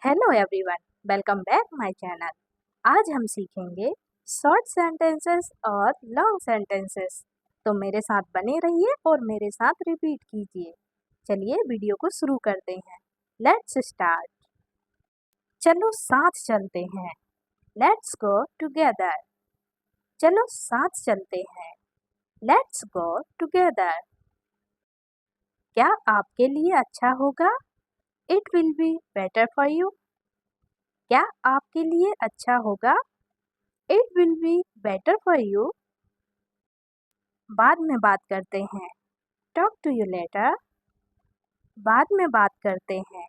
Hello everyone, welcome back my channel. आज हम सीखेंगे शॉर्ट सेंटेंसेस और लॉन्ग सेंटेंसेस। तो मेरे साथ बने रहिए और मेरे साथ रिपीट कीजिए। चलिए वीडियो को शुरू करते हैं। Let's start. चलो साथ चलते हैं। Let's go together. चलो साथ चलते हैं। Let's go together. क्या आपके लिए अच्छा होगा? It will be better for you. क्या आपके लिए अच्छा होगा? It will be better for you. बाद में बात करते हैं। Talk to you later. बाद में बात करते हैं।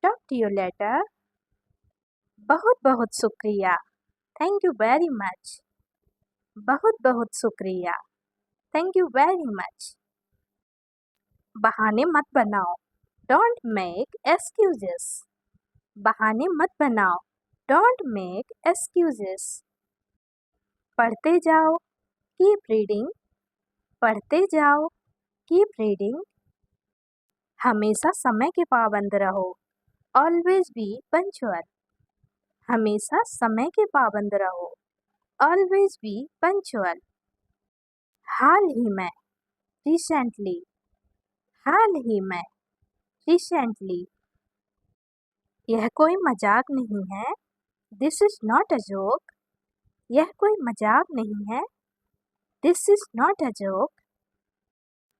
Talk to you later. बहुत बहुत शुक्रिया। Thank you very much. बहुत बहुत शुक्रिया। Thank you very much. बहाने मत बनाओ। Don't make excuses. बहाने मत बनाओ। Don't make excuses. पढ़ते जाओ। Keep reading. पढ़ते जाओ। Keep reading. हमेशा समय के पाबंद रहो। Always be punctual. हमेशा समय के पाबंद रहो। Always be punctual. हाल ही में। रिसेंटली। हाल ही में। रिसेंटली। यह कोई मजाक नहीं है। This is not a joke. यह कोई मजाक नहीं है। This is not a joke.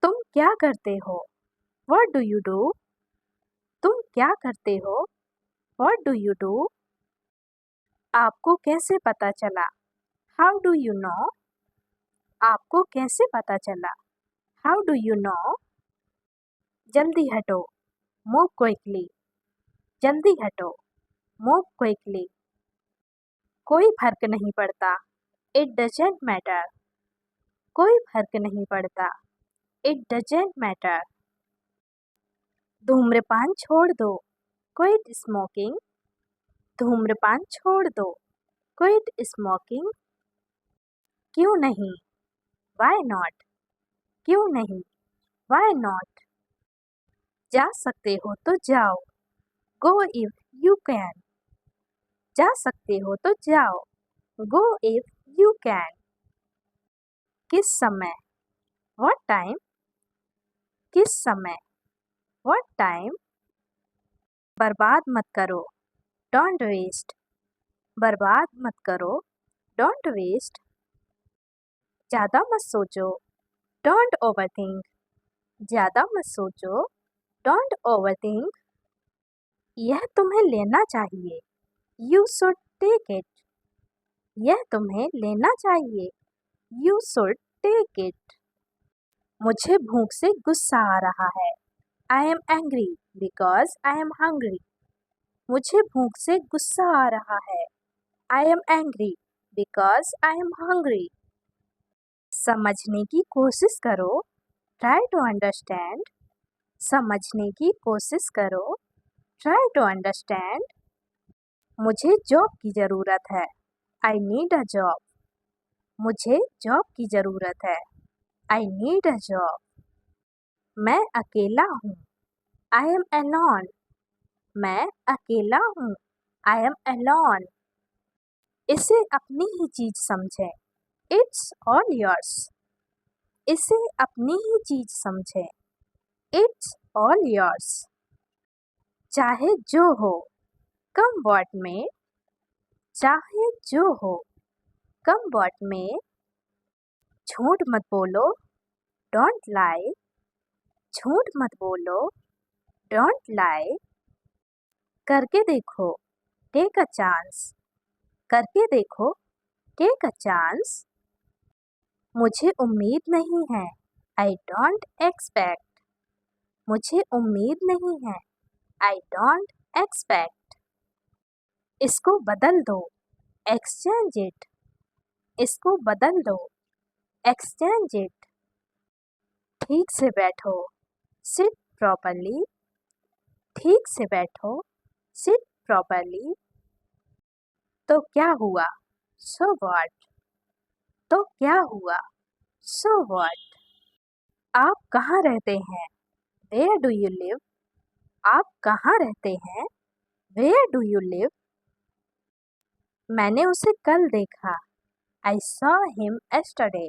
तुम क्या करते हो? What do you do? तुम क्या करते हो? What do you do? आपको कैसे पता चला? How do you know? आपको कैसे पता चला? How do you know? जल्दी हटो। Move quickly. जल्दी हटो। Move quickly. कोई फर्क नहीं पड़ता। It doesn't matter. कोई फर्क नहीं पड़ता। It doesn't matter. धूम्रपान छोड़ दो। Quit smoking. धूम्रपान छोड़ दो। Quit smoking. क्यों नहीं? Why not? क्यों नहीं? Why not? जा सकते हो तो जाओ। Go if you can. जा सकते हो तो जाओ। Go if you can. किस समय? What time? किस समय? What time? बर्बाद मत करो। Don't waste. बर्बाद मत करो। Don't waste. ज्यादा मत सोचो। Don't overthink. ज्यादा मत सोचो। Don't overthink. यह तुम्हें लेना चाहिए। You should take it. यह तुम्हें लेना चाहिए। You should take it. मुझे भूख से गुस्सा आ रहा है। I am angry because I am hungry. मुझे भूख से गुस्सा आ रहा है। I am angry because I am hungry. समझने की कोशिश करो। Try to understand. समझने की कोशिश करो। Try to understand. मुझे जॉब की ज़रूरत है। I need a job. मुझे जॉब की ज़रूरत है। I need a job. मैं अकेला हूँ। I am alone. मैं अकेला हूँ। I am alone. इसे अपनी ही चीज समझे। It's all yours. इसे अपनी ही चीज समझे। It's all yours. चाहे जो हो। कम व्हाट में। चाहे जो हो। कम व्हाट में। झूठ मत बोलो। Don't lie. झूठ मत बोलो। Don't lie. करके देखो। Take a chance. करके देखो। Take a chance. मुझे उम्मीद नहीं है। I don't expect. मुझे उम्मीद नहीं है। I don't expect. इसको बदल दो। Exchange it. इसको बदल दो। Exchange it. ठीक से बैठो। Sit properly. ठीक से बैठो। Sit properly. तो क्या हुआ? So what? तो क्या हुआ? So what? आप कहाँ रहते हैं? Where do you live? आप कहाँ रहते हैं? Where do you live? मैंने उसे कल देखा. I saw him yesterday.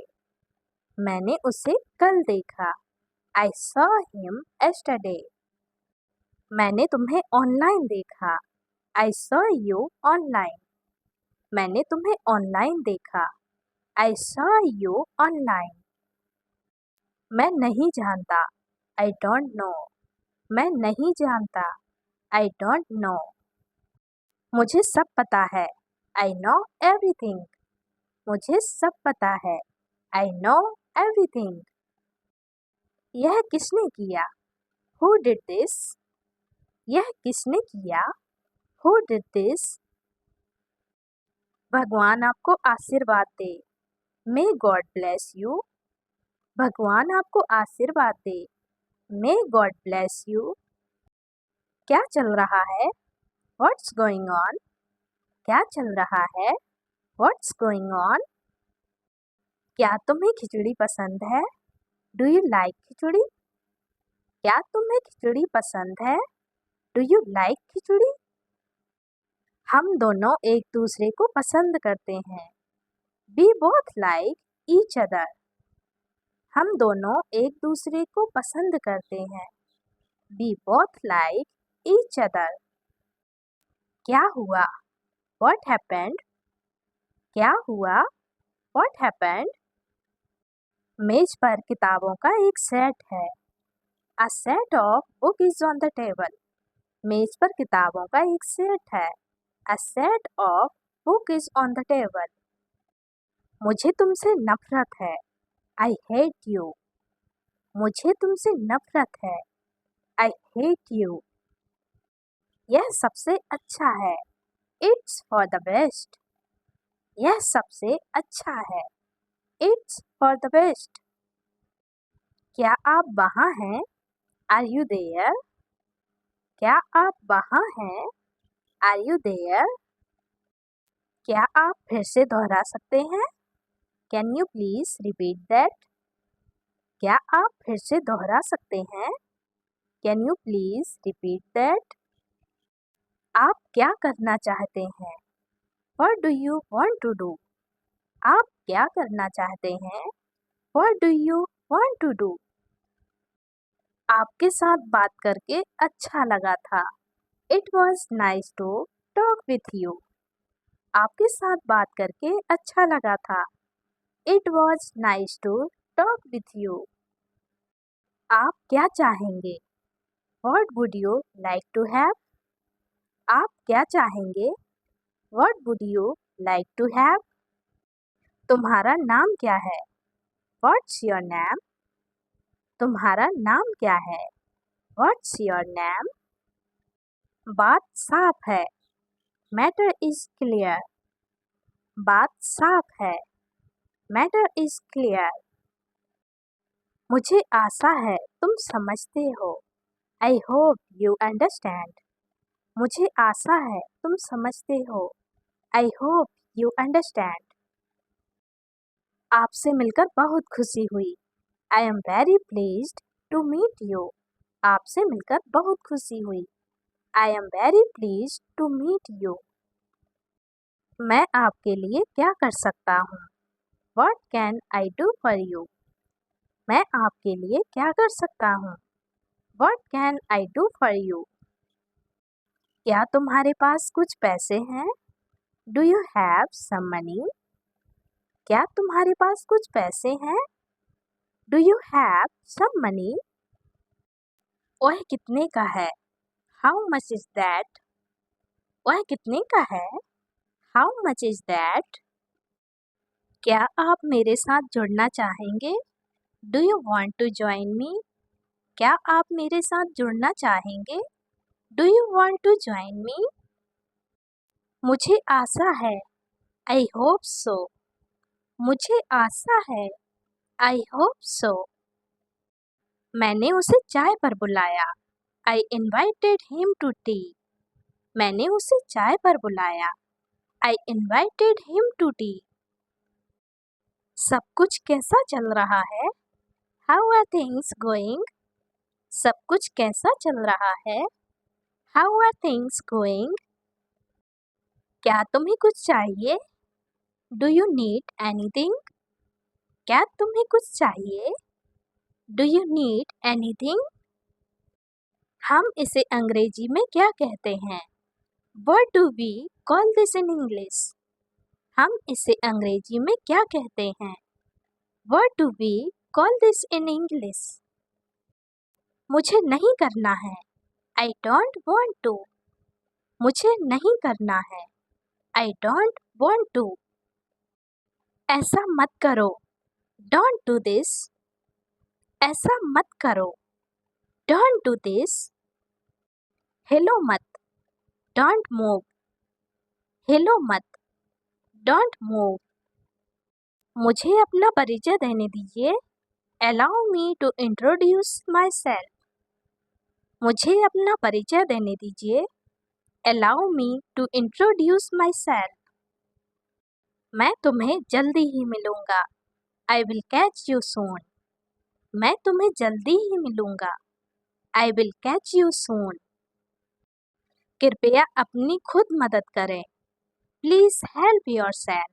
मैंने उसे कल देखा. I saw him yesterday. मैंने तुम्हें ऑनलाइन देखा. I saw you online. मैंने तुम्हें ऑनलाइन देखा. I saw you online. मैं नहीं जानता. I don't know. मैं नहीं जानता. I don't know. मुझे सब पता है. I know everything. मुझे सब पता है. I know everything. यह किसने किया? Who did this? यह किसने किया? Who did this? भगवान आपको आशीर्वाद दे. May God bless you. भगवान आपको आशीर्वाद दे. May God bless you. क्या चल रहा है? What's going on? क्या चल रहा है? What's going on? क्या तुम्हें खिचड़ी पसंद है? Do you like खिचड़ी? क्या तुम्हें खिचड़ी पसंद है? Do you like खिचड़ी? हम दोनों एक दूसरे को पसंद करते हैं. We both like each other. हम दोनों एक दूसरे को पसंद करते हैं. We both like each other. क्या हुआ? What happened? क्या हुआ? What happened? मेज पर किताबों का एक सेट है. A set of books is on the table. मेज पर किताबों का एक सेट है. A set of books is on the table. मुझे तुमसे नफरत है. I hate you. मुझे तुमसे नफरत है. I hate you. यह सबसे अच्छा है. It's for the best. यह सबसे अच्छा है. It's for the best. क्या आप वहाँ हैं? Are you there? क्या आप वहाँ हैं? Are you there? क्या आप फिर से दोहरा सकते हैं? Can you please repeat that? क्या आप फिर से दोहरा सकते हैं? Can you please repeat that? आप क्या करना चाहते हैं? What do you want to do? आप क्या करना चाहते हैं? What do you want to do? आपके साथ बात करके अच्छा लगा था. It was nice to talk with you. आपके साथ बात करके अच्छा लगा था. It was nice to talk with you. आप क्या चाहेंगे? What would you like to have? आप क्या चाहेंगे? What would you like to have? तुम्हारा नाम क्या है? What's your name? तुम्हारा नाम क्या है? What's your name? बात साफ है. Matter is clear. बात साफ है. Matter is clear. मुझे आशा है तुम समझते हो. I hope you understand. मुझे आशा है तुम समझते हो. I hope you understand. आपसे मिलकर बहुत खुशी हुई. I am very pleased to meet you. आपसे मिलकर बहुत खुशी हुई. I am very pleased to meet you. मैं आपके लिए क्या कर सकता हूँ? What can I do for you? मैं आपके लिए क्या कर सकता हूँ? What can I do for you? क्या तुम्हारे पास कुछ पैसे हैं? Do you have some money? क्या तुम्हारे पास कुछ पैसे हैं? Do you have some money? वह कितने का है? How much is that? वह कितने का है? How much is that? क्या आप मेरे साथ जुड़ना चाहेंगे? Do you want to join me? क्या आप मेरे साथ जुड़ना चाहेंगे? Do you want to join me? मुझे आशा है. I hope so. मुझे आशा है. I hope so. मैंने उसे चाय पर बुलाया. I invited him to tea. मैंने उसे चाय पर बुलाया. I invited him to tea. सब कुछ कैसा चल रहा है? How are things going? सब कुछ कैसा चल रहा है? How are things going? क्या तुम्हें कुछ चाहिए? Do you need anything? क्या तुम्हें कुछ चाहिए? Do you need anything? हम इसे अंग्रेजी में क्या कहते हैं? What do we call this in English? हम इसे अंग्रेजी में क्या कहते हैं? What do we call this in English? मुझे नहीं करना है. I don't want to. मुझे नहीं करना है. I don't want to. ऐसा मत करो. Don't do this. ऐसा मत करो. Don't do this. हिलो मत. Don't move. हिलो मत. Don't move. मुझे अपना परिचय देने दीजिए. Allow me to introduce myself. मुझे अपना परिचय देने दीजिए. Allow me to introduce myself. मैं तुम्हें जल्दी ही मिलूंगा. I will catch you soon. मैं तुम्हें जल्दी ही मिलूंगा. I will catch you soon. कृपया अपनी खुद मदद करें. Please help yourself.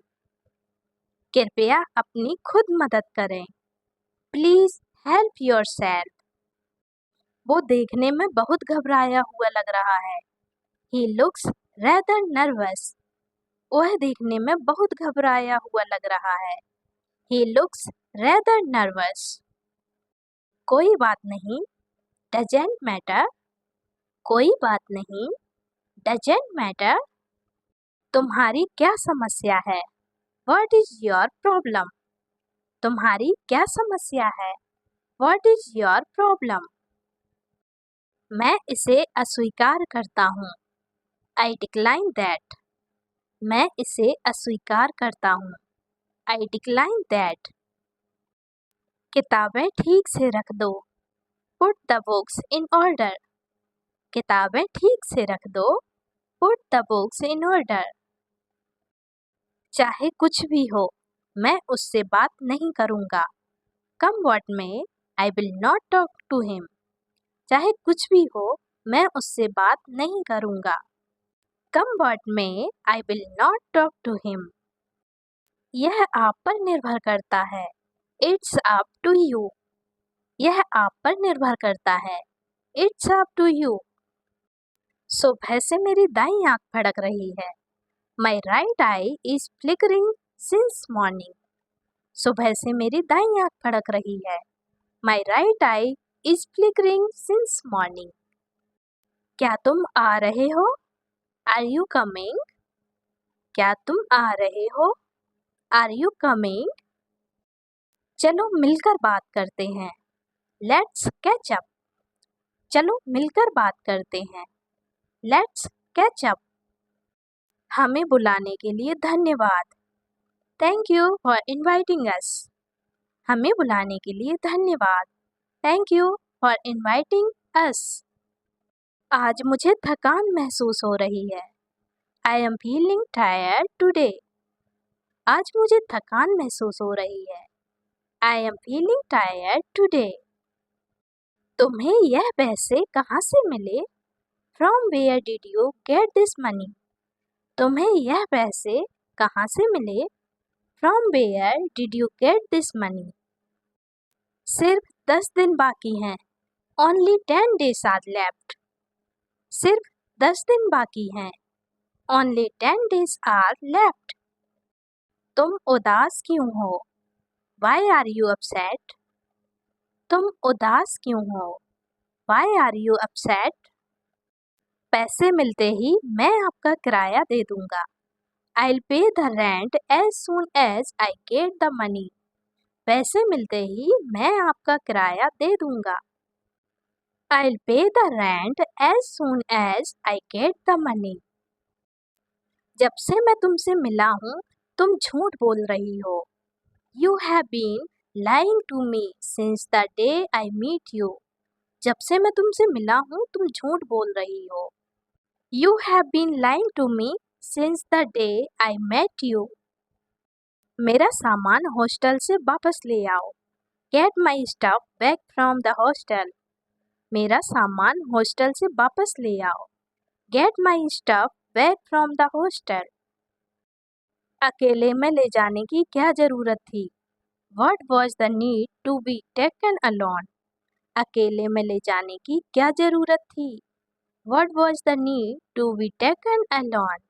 कृपया अपनी खुद मदद करें. Please help yourself. वो देखने में बहुत घबराया हुआ लग रहा है. He looks rather nervous. वह देखने में बहुत घबराया हुआ लग रहा है. He looks rather nervous. कोई बात नहीं. Doesn't matter. कोई बात नहीं. Doesn't matter. तुम्हारी क्या समस्या है? What is your problem? तुम्हारी क्या समस्या है? What is your problem? मैं इसे अस्वीकार करता हूँ. I decline that. मैं इसे अस्वीकार करता हूँ. I decline that. किताबें ठीक से रख दो. Put the books in order. किताबें ठीक से रख दो. Put the books in order. चाहे कुछ भी हो, मैं उससे बात नहीं करूँगा. Come what may, I will not talk to him. चाहे कुछ भी हो, मैं उससे बात नहीं करूँगा. Come what may, I will not talk to him. यह आप पर निर्भर करता है. It's up to you. यह आप पर निर्भर करता है. It's up to you. सुबह से मेरी दाईं आँख फड़क रही है. My right eye is flickering since morning. सुबह से मेरी दाईं आँख फड़क रही है. My right eye is flickering since morning. क्या तुम आ रहे हो? Are you coming? क्या तुम आ रहे हो? Are you coming? चलो मिलकर बात करते हैं. Let's catch up. चलो मिलकर बात करते हैं. Let's catch up. हमें बुलाने के लिए धन्यवाद. Thank you for inviting us. हमें बुलाने के लिए धन्यवाद. Thank you for inviting us. आज मुझे थकान महसूस हो रही है. I am feeling tired today. आज मुझे थकान महसूस हो रही है. I am feeling tired today. तुम्हें यह पैसे कहाँ से मिले? From where did you get this money? तुम्हें यह पैसे कहाँ से मिले? From where did you get this money? सिर्फ 10 दिन बाकी हैं. Only 10 days are left. सिर्फ 10 दिन बाकी हैं. Only 10 days are left. तुम उदास क्यों हो? Why are you upset? तुम उदास क्यों हो? Why are you upset? पैसे मिलते ही मैं आपका किराया दे दूंगा. I'll pay the rent as soon as I get the money. पैसे मिलते ही मैं आपका किराया दे दूंगा. I'll pay the rent as soon as I get the money. जब से मैं तुमसे मिला हूँ, तुम झूठ बोल रही हो. You have been lying to me since the day I meet you. जब से मैं तुमसे मिला हूँ, तुम झूठ बोल रही हो. You have been lying to me since the day I met you. मेरा सामान हॉस्टल से वापस ले आओ. Get my stuff back from the hostel. मेरा सामान हॉस्टल से वापस ले आओ. Get my stuff back from the hostel. अकेले में ले जाने की क्या जरूरत थी? What was the need to be taken alone? अकेले में ले जाने की क्या जरूरत थी? What was the need to be taken alone?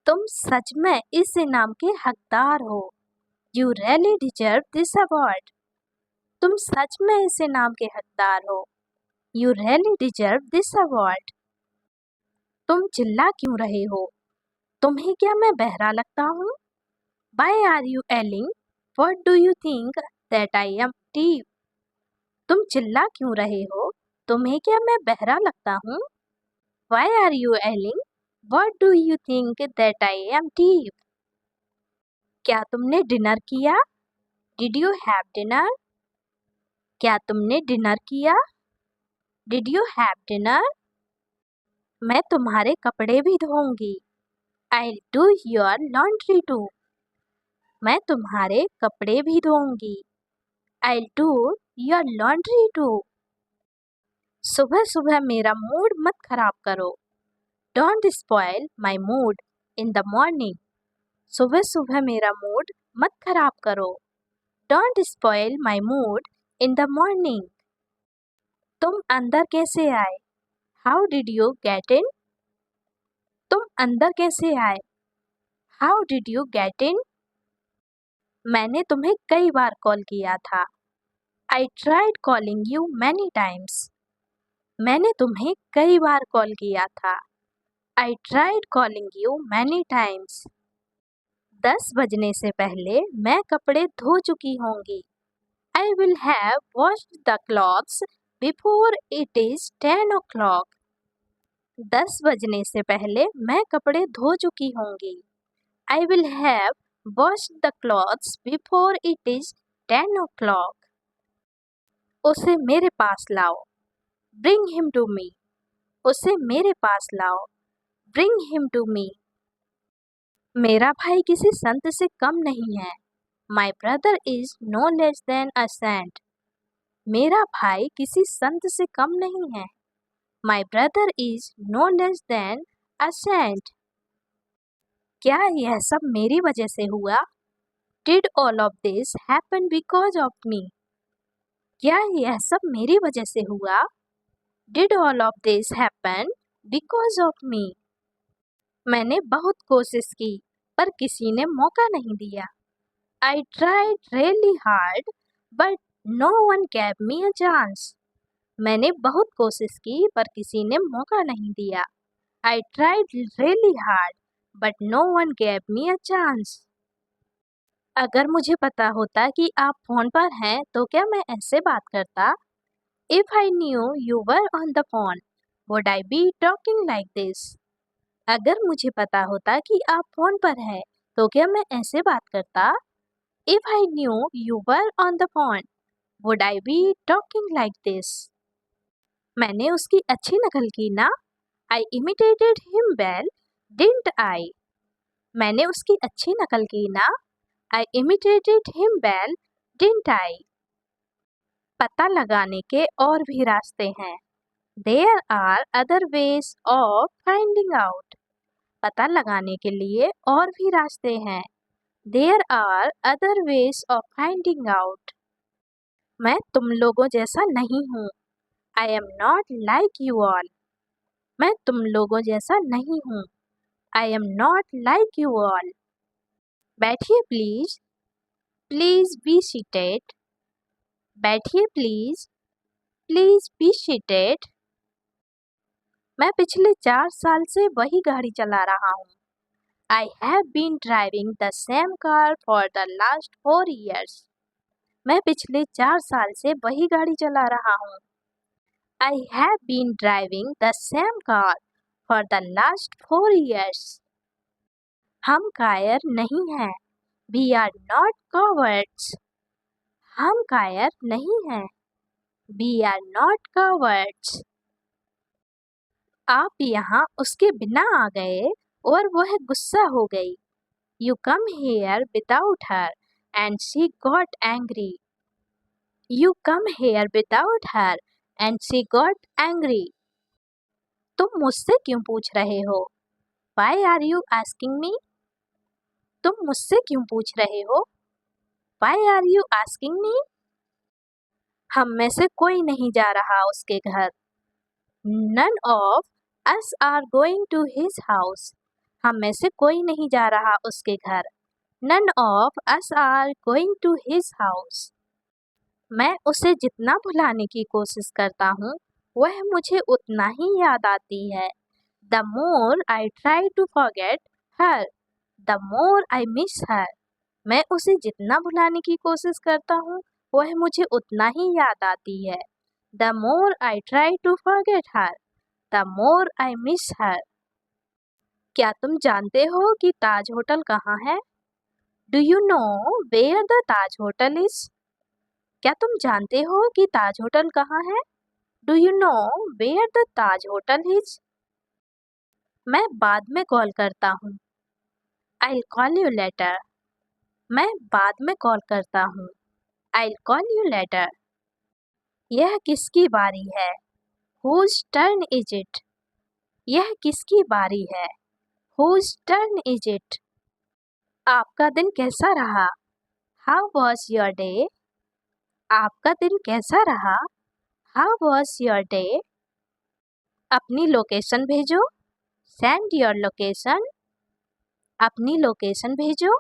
तुम सच में इस इनाम के हकदार हो। You really deserve this award. तुम सच में इस इनाम के हकदार हो। You really deserve this award. तुम चिल्ला क्यों रहे हो? तुम्हें क्या मैं बहरा लगता हूँ? Why are you yelling? What do you think that I am deaf? तुम चिल्ला क्यों रहे हो? तुम्हें क्या मैं बहरा लगता हूँ? Why are you yelling? What do you think that I am deaf? क्या तुमने डिनर किया? Did you have dinner? क्या तुमने डिनर किया? Did you have dinner? मैं तुम्हारे कपड़े भी धोऊंगी। I'll do your laundry too. मैं तुम्हारे कपड़े भी धोऊंगी। I'll do your laundry too. सुबह सुबह मेरा मूड मत खराब करो। Don't spoil my mood in the morning. सुबह सुबह मेरा मूड मत खराब करो। Don't spoil my mood in the morning. तुम अंदर कैसे आए? How did you get in? तुम अंदर कैसे आए? How did you get in? मैंने तुम्हें कई बार कॉल किया था। I tried calling you many times. मैंने तुम्हें कई बार कॉल किया था। I tried calling you many times. 10 बजने से पहले मैं कपड़े धो चुकी होंगी। I will have washed the clothes before it is 10 o'clock. 10 बजने से पहले मैं कपड़े धो चुकी होंगी। I will have washed the clothes before it is 10 o'clock. उसे मेरे पास लाओ। Bring him to me. उसे मेरे पास लाओ। Bring him to me. मेरा भाई किसी संत से कम नहीं है। My brother is no less than a saint. मेरा भाई किसी संत से कम नहीं है। My brother is no less than a saint. क्या यह सब मेरी वजह से हुआ? Did all of this happen because of me? क्या यह सब मेरी वजह से हुआ? Did all of this happen because of me? मैंने बहुत कोशिश की पर किसी ने मौका नहीं दिया। I tried really hard but no one gave me a chance. मैंने बहुत कोशिश की पर किसी ने मौका नहीं दिया। I tried really hard but no one gave me a chance. अगर मुझे पता होता कि आप फोन पर हैं तो क्या मैं ऐसे बात करता? If I knew you were on the phone, would I be talking like this? अगर मुझे पता होता कि आप फोन पर हैं तो क्या मैं ऐसे बात करता? If I knew you were on the phone, would I be talking like this? मैंने उसकी अच्छी नकल की ना? I imitated him well, didn't I? मैंने उसकी अच्छी नकल की ना? I imitated him well, didn't I? पता लगाने के और भी रास्ते हैं। There are other ways of finding out. पता लगाने के लिए और भी रास्ते हैं। There are other ways of finding out. मैं तुम लोगों जैसा नहीं हूँ। I am not like you all. मैं तुम लोगों जैसा नहीं हूँ। I am not like you all. बैठिए प्लीज। Please be seated. बैठिए प्लीज। Please be seated. मैं पिछले 4 साल से वही गाड़ी चला रहा हूँ। I have been driving the same car for the last 4 years. मैं पिछले 4 साल से वही गाड़ी चला रहा हूँ। I have been driving the same car for the last 4 years. हम कायर नहीं हैं। We are not cowards. हम कायर नहीं हैं। We are not cowards. आप यहाँ उसके बिना आ गए और वह गुस्सा हो गई। You come here without her and she got angry. You come here without her and she got angry. तुम मुझसे क्यों पूछ रहे हो? Why are you asking me? तुम मुझसे क्यों पूछ रहे हो? Why are you asking me? हम में से कोई नहीं जा रहा उसके घर। None of us are going to his house. हम में से कोई नहीं जा रहा उसके घर। None of us are going to his house. मैं उसे जितना भुलाने की कोशिश करता हूँ वह मुझे उतना ही याद आती है। The more I try to forget her, the more I miss her. मैं उसे जितना भुलाने की कोशिश करता हूँ वह मुझे उतना ही याद आती है। The more I try to forget her, the more I miss her. क्या तुम जानते हो कि ताज होटल कहाँ है? Do you know where the Taj Hotel is? क्या तुम जानते हो कि ताज होटल कहाँ है? Do you know where the Taj Hotel is? मैं बाद में कॉल करता हूँ। I'll call you later. मैं बाद में कॉल करता हूँ। I'll call you later. यह किसकी बारी है? Whose turn is it? यह किसकी बारी है? Whose turn is it? आपका दिन कैसा रहा? How was your day? आपका दिन कैसा रहा? How was your day? अपनी लोकेशन भेजो। Send your location. अपनी लोकेशन भेजो।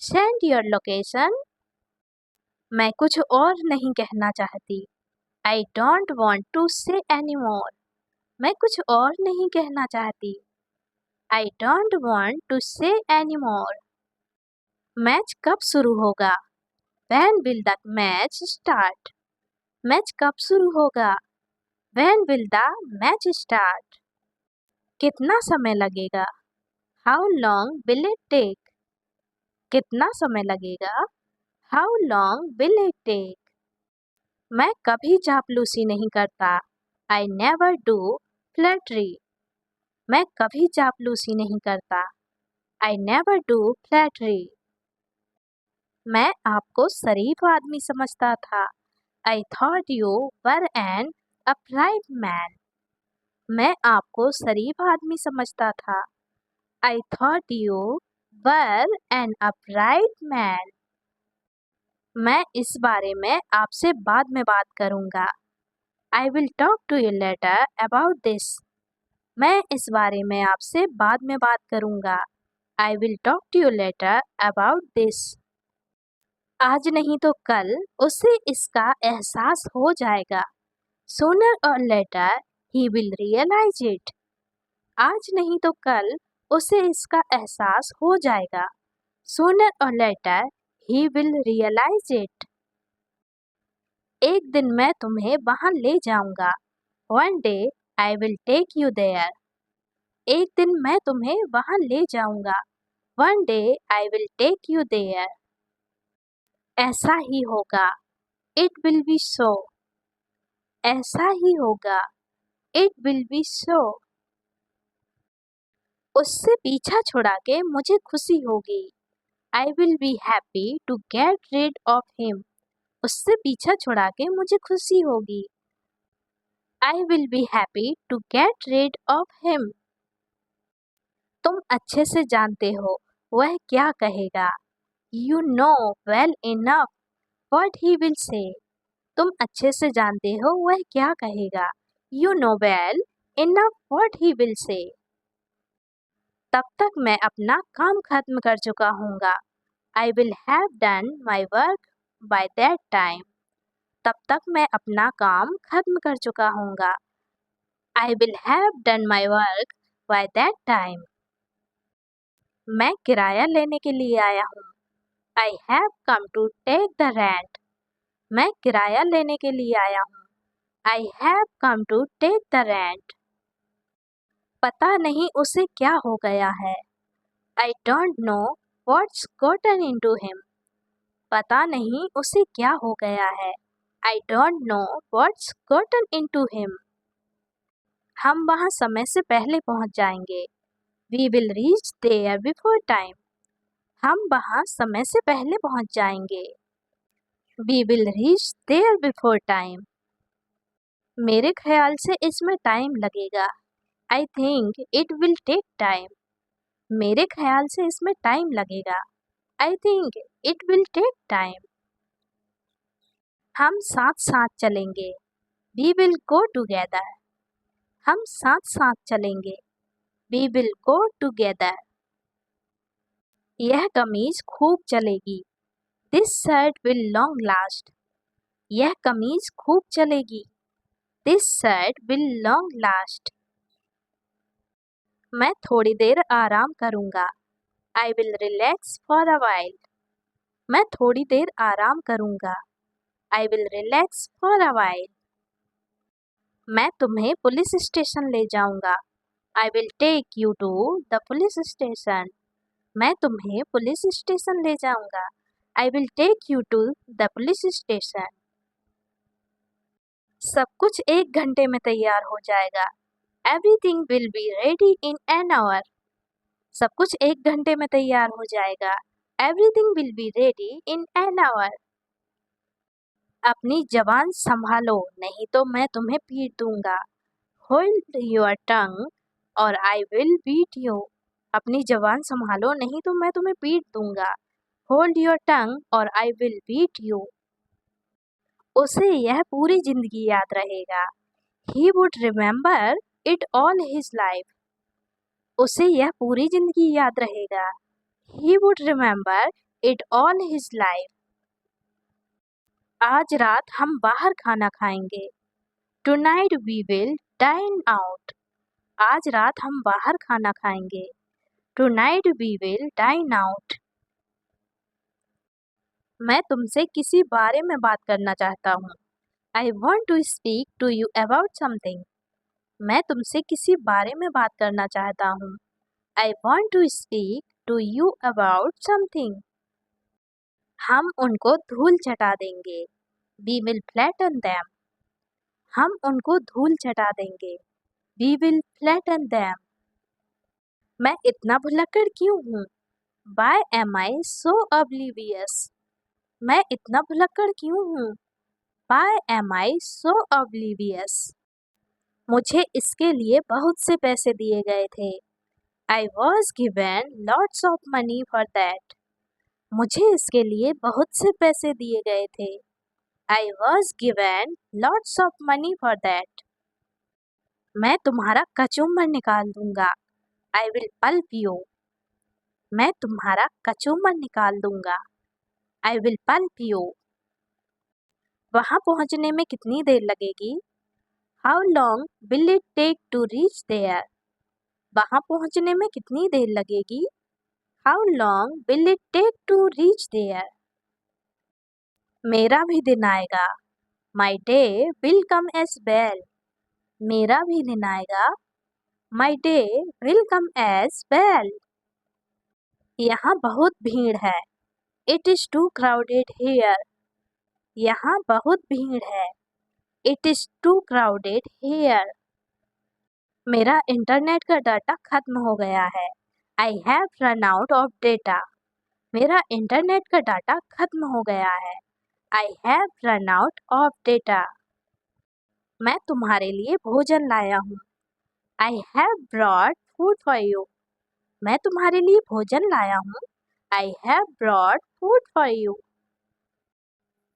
Send your location. मैं कुछ और नहीं कहना चाहती। I don't want to say anymore. मैं कुछ और नहीं कहना चाहती। I don't want to say anymore. Match कब शुरू होगा? When will the match start? Match कब शुरू होगा? When will the match start? कितना समय लगेगा? How long will it take? कितना समय लगेगा? How long will it take? मैं कभी चापलूसी नहीं करता। I never do flattery. मैं कभी चापलूसी नहीं करता। I never do flattery. मैं आपको शरीफ आदमी समझता था। I thought you were an upright man. मैं आपको शरीफ आदमी समझता था। I thought you were an upright man. मैं इस बारे में आपसे बाद में बात करूँगा। I will talk to you later about this. मैं इस बारे में आपसे बाद में बात करूँगा। I will talk to you later about this. आज नहीं तो कल उसे इसका एहसास हो जाएगा। Sooner or later he will realize it. आज नहीं तो कल उसे इसका एहसास हो जाएगा। Sooner or later he will realize it. एक दिन मैं तुम्हें वहां ले जाऊंगा। One day I will take you there. एक दिन मैं तुम्हें वहां ले जाऊंगा। One day I will take you there. ऐसा ही होगा। It will be so. ऐसा ही होगा। It will be so. उससे पीछा छुड़ा के मुझे खुशी होगी। I will be happy to get rid of him. उससे पीछा छुड़ा के मुझे खुशी होगी। I will be happy to get rid of him. तुम अच्छे से जानते हो वह क्या कहेगा। You know well enough what he will say. तुम अच्छे से जानते हो वह क्या कहेगा। You know well enough what he will say. तब तक मैं अपना काम खत्म कर चुका हूँगा। I will have done my work by that time. तब तक मैं अपना काम खत्म कर चुका हूँगा। I will have done my work by that time. मैं किराया लेने के लिए आया हूँ। I have come to take the rent. मैं किराया लेने के लिए आया हूँ। I have come to take the rent. पता नहीं उसे क्या हो गया है। I don't know what's gotten into him. पता नहीं उसे क्या हो गया है। I don't know what's gotten into him. हम वहाँ समय से पहले पहुँच जाएंगे। We will reach there before time. हम वहाँ समय से पहले पहुँच जाएंगे। We will reach there before time. मेरे ख्याल से इसमें टाइम लगेगा। I think it will take time. मेरे ख्याल से इसमें टाइम लगेगा. I think it will take time. हम साथ साथ चलेंगे. We will go together. हम साथ साथ चलेंगे. We will go together. यह कमीज खूब चलेगी. This shirt will long last. यह कमीज खूब चलेगी. This shirt will long last. मैं थोड़ी देर आराम करूंगा. I will relax for a while. मैं थोड़ी देर आराम करूंगा. I will relax for a while. मैं तुम्हें पुलिस स्टेशन ले जाऊंगा. I will take you to the police station. मैं तुम्हें पुलिस स्टेशन ले जाऊंगा. I will take you to the police station. सब कुछ 1 घंटे में तैयार हो जाएगा. Everything will be ready in an hour. सब कुछ 1 घंटे में तैयार हो जाएगा. Everything will be ready in an hour. अपनी जबान संभालो, नहीं तो मैं तुम्हें पीट दूंगा. Hold your tongue or I will beat you. अपनी जबान संभालो, नहीं तो मैं तुम्हें पीट दूंगा. Hold your tongue or I will beat you. उसे यह पूरी जिंदगी याद रहेगा. He would remember it all his life. उसे यह पूरी जिंदगी याद रहेगा. He would remember it all his life. आज रात हम बाहर खाना खाएंगे. Tonight we will dine out. आज रात हम बाहर खाना खाएंगे. Tonight we will dine out. मैं तुमसे किसी बारे में बात करना चाहता हूँ. I want to speak to you about something. मैं तुमसे किसी बारे में बात करना चाहता हूँ. I want to speak to you about something. हम उनको धूल चटा देंगे. We will flatten them. हम उनको धूल चटा देंगे. We will flatten them. मैं इतना भुलक्कड़ क्यों हूँ? Why am I so oblivious? मैं इतना भुलक्कड़ क्यों हूँ? Why am I so oblivious? मुझे इसके लिए बहुत से पैसे दिए गए थे. I was given lots of money for that. मुझे इसके लिए बहुत से पैसे दिए गए थे. I was given lots of money for that. मैं तुम्हारा कचूमर निकाल दूंगा. I will pulp you. मैं तुम्हारा कचूमर निकाल दूंगा. I will pulp you. वहाँ पहुँचने में कितनी देर लगेगी? How long will it take to reach there? वहाँ पहुँचने में कितनी देर लगेगी? How long will it take to reach there? मेरा भी दिन आएगा. My day will come as well. मेरा भी दिन आएगा. My day will come as well. यहाँ बहुत भीड़ है. It is too crowded here. यहाँ बहुत भीड़ है. It is too crowded here. मेरा इंटरनेट का डाटा खत्म हो गया है. I have run out of data. मेरा इंटरनेट का डाटा खत्म हो गया है. I have run out of data. मैं तुम्हारे लिए भोजन लाया हूँ. I have brought food for you. मैं तुम्हारे लिए भोजन लाया हूँ. I have brought food for you.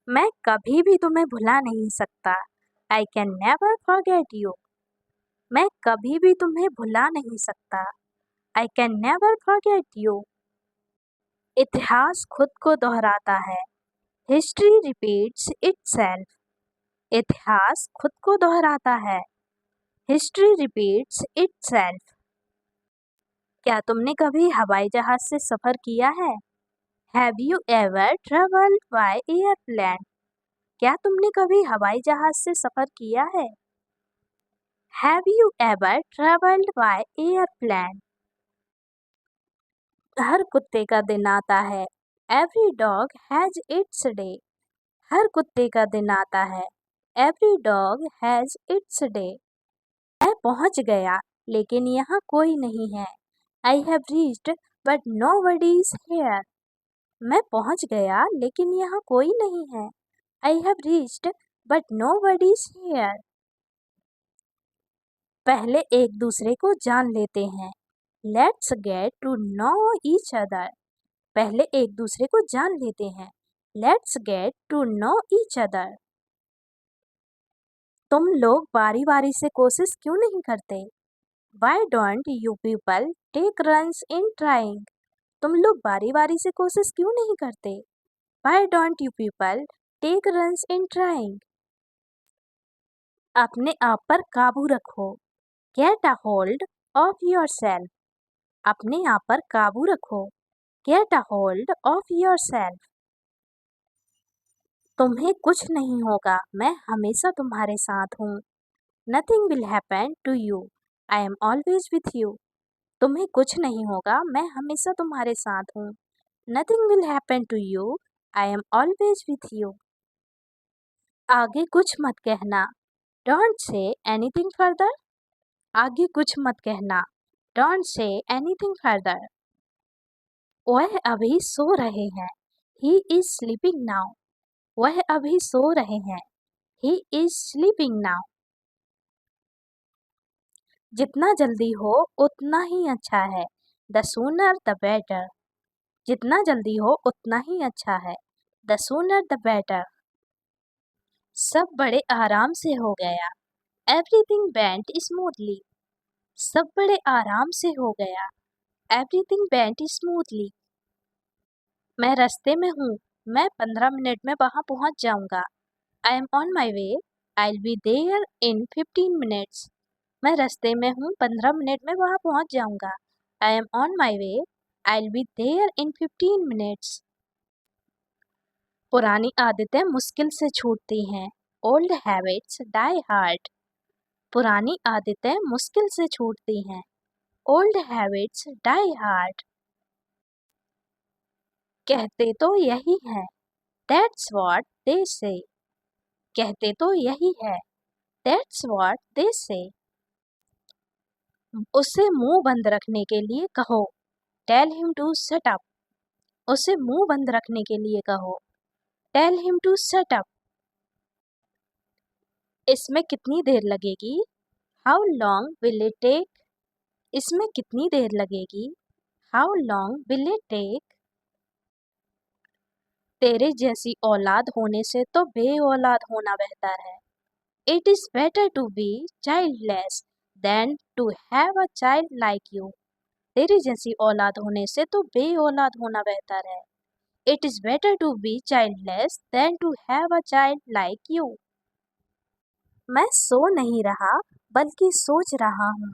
मैं कभी भी तुम्हें भुला नहीं सकता. I can never forget you. मैं कभी भी तुम्हें भुला नहीं सकता. I can never forget you. इतिहास खुद को दोहराता है. History repeats itself. इतिहास खुद को दोहराता है. History repeats itself. क्या तुमने कभी हवाई जहाज से सफर किया है? Have you ever traveled by airplane? क्या तुमने कभी हवाई जहाज से सफर किया है? Have you ever traveled by airplane? हर कुत्ते का दिन आता है. Every dog has its day. हर कुत्ते का दिन आता है. Every dog has its day. मैं पहुंच गया, लेकिन यहाँ कोई नहीं है. I have reached, but nobody is here. मैं पहुंच गया, लेकिन यहाँ कोई नहीं है. I have reached, but nobody is here. पहले एक दूसरे को जान लेते हैं। Let's get to know each other. पहले एक दूसरे को जान लेते हैं। Let's get to know each other. तुम लोग बारी बारी से कोशिश क्यों नहीं करते? Why don't you people take runs in trying? तुम लोग बारी बारी से कोशिश क्यों नहीं करते? Why don't you people take runs in trying? अपने आप पर काबू रखो। Get a hold of yourself. अपने आप पर काबू रखो। Get a hold of yourself. तुम्हें कुछ नहीं होगा, मैं हमेशा तुम्हारे साथ हूँ। Nothing will happen to you, I am always with you. तुम्हें कुछ नहीं होगा, मैं हमेशा तुम्हारे साथ हूँ। Nothing will happen to you, I am always with you. आगे कुछ मत कहना। Don't say anything further. आगे कुछ मत कहना। Don't say anything further. वह अभी सो रहे हैं। He is sleeping now. वह अभी सो रहे हैं। He is sleeping now. जितना जल्दी हो उतना ही अच्छा है। The sooner the better. जितना जल्दी हो उतना ही अच्छा है। The sooner the better. सब बड़े आराम से हो गया। Everything went smoothly. सब बड़े आराम से हो गया। Everything went smoothly. मैं रास्ते में हूँ। मैं 15 मिनट में वहाँ पहुँच जाऊँगा। I am on my way. I will be there in 15 minutes. मैं रास्ते में हूँ, 15 मिनट में वहाँ पहुँच जाऊँगा। I am on my way. I will be there in 15 minutes. पुरानी आदतें मुश्किल से छूटती हैं। Old habits die hard. पुरानी आदतें मुश्किल से छूटती हैं। Old habits die hard. कहते तो यही है। That's what they say। कहते तो यही है। That's what they say। उसे मुंह बंद रखने के लिए कहो। Tell him to shut up। उसे मुंह बंद रखने के लिए कहो। Tell him to shut up। इसमें कितनी देर लगेगी? How long will it take? इसमें कितनी देर लगेगी? How long will it take? तेरे जैसी औलाद होने से तो बे औलाद होना बेहतर है। It is better to be childless than to have a child like you। तेरी जैसी औलाद होने से तो बे औलाद होना बेहतर है। It is better to be childless than to have a child like you। मैं सो नहीं रहा बल्कि सोच रहा हूँ।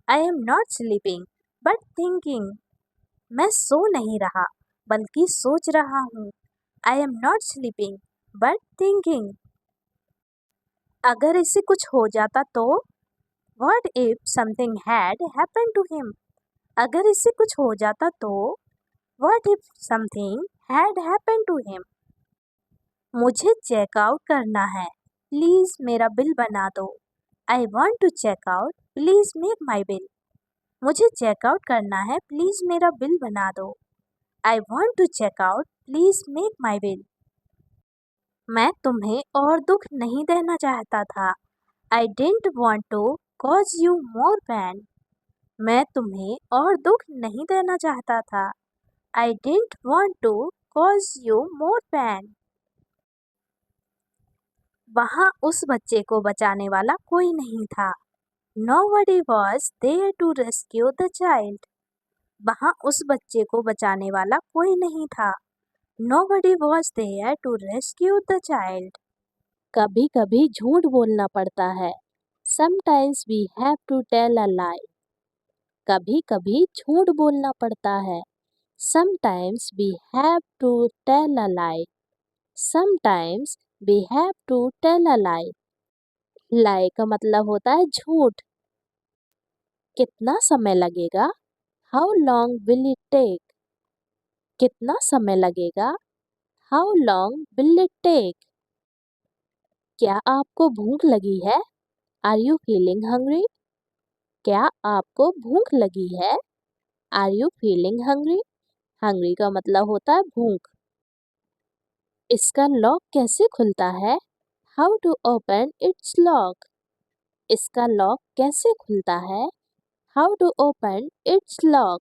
I am not sleeping but thinking। मैं सो नहीं रहा बल्कि सोच रहा हूँ। I am not sleeping but thinking। अगर इसे कुछ हो जाता तो? What if something had happened to him? अगर इसे कुछ हो जाता तो? What if something had happened to him? मुझे चेकआउट करना है, प्लीज मेरा बिल बना दो। I want to check out, please make my bill। मुझे चेकआउट करना है, प्लीज मेरा बिल बना दो। I want to check out, please make my bill। मैं तुम्हें और दुख नहीं देना चाहता था। I didn't want to cause you more pain। मैं तुम्हें और दुख नहीं देना चाहता था। I didn't want to cause you more pain। वहाँ उस बच्चे को बचाने वाला कोई नहीं था। Nobody was there to rescue the child। वहाँ उस बच्चे को बचाने वाला कोई नहीं था। Nobody was there to rescue the child। कभी कभी झूठ बोलना पड़ता है। Sometimes we have to tell a lie। कभी कभी झूठ बोलना पड़ता है। Sometimes we have to tell a lie। Sometimes we have to tell a lie। lie का मतलब होता है झूठ। कितना समय लगेगा? How long will it take? कितना समय लगेगा? How long will it take? क्या आपको भूख लगी है? Are you feeling hungry? क्या आपको भूख लगी है? Are you feeling hungry? Hungry का मतलब होता है भूख। इसका लॉक कैसे खुलता है? How to open its lock? इसका लॉक कैसे खुलता है? How to open its lock?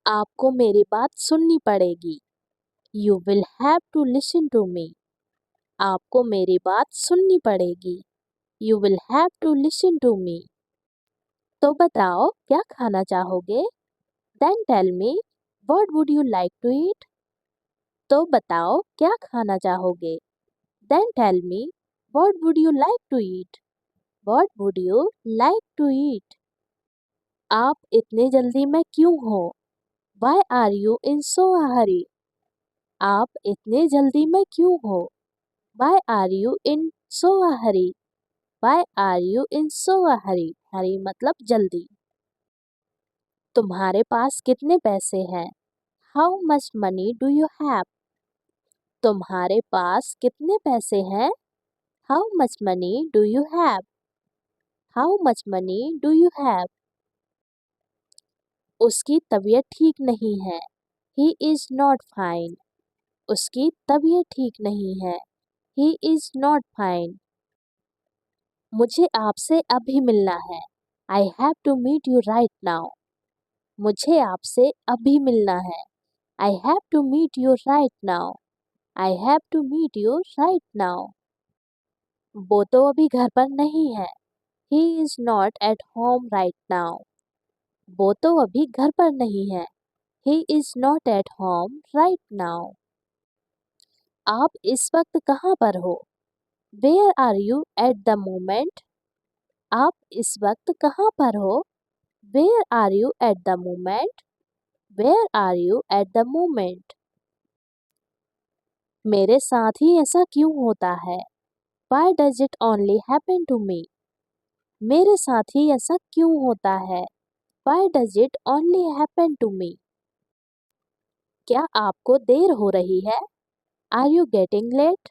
आपको मेरी बात सुननी पड़ेगी। You will have to listen to me. आपको मेरी बात सुननी पड़ेगी। You will have to listen to me. तो बताओ क्या खाना चाहोगे? Then tell me what would you like to eat? तो बताओ क्या खाना चाहोगे? Then tell me what would you like to eat? What would you like to ईट? आप इतने जल्दी में क्यों हो? Why are you in so a hurry? आप इतने जल्दी में क्यों हो? Why are you in so a hurry? Why are you in so a hurry? Hurry मतलब जल्दी। तुम्हारे पास कितने पैसे हैं? How much money do you have? तुम्हारे पास कितने पैसे हैं? How much money do you have? How much money do you have? उसकी तबीयत ठीक नहीं है। He is not fine. उसकी तबीयत ठीक नहीं है। He is not fine. मुझे आपसे अभी मिलना है। I have to meet you right now. मुझे आपसे अभी मिलना है। I have to meet you right now. I have to meet you right now. वो तो अभी घर पर नहीं है। He is not at home right now. वो तो अभी घर पर नहीं है। He is not at home right now. आप इस वक्त कहाँ पर हो? Where are you at the moment? आप इस वक्त कहाँ पर हो? Where are you at the moment? Where are you at the moment? मेरे साथ ही ऐसा क्यों होता है? Why does it only happen to me? मेरे साथ ही ऐसा क्यों होता है? Why does it only happen to me? क्या आपको देर हो रही है? Are you getting late?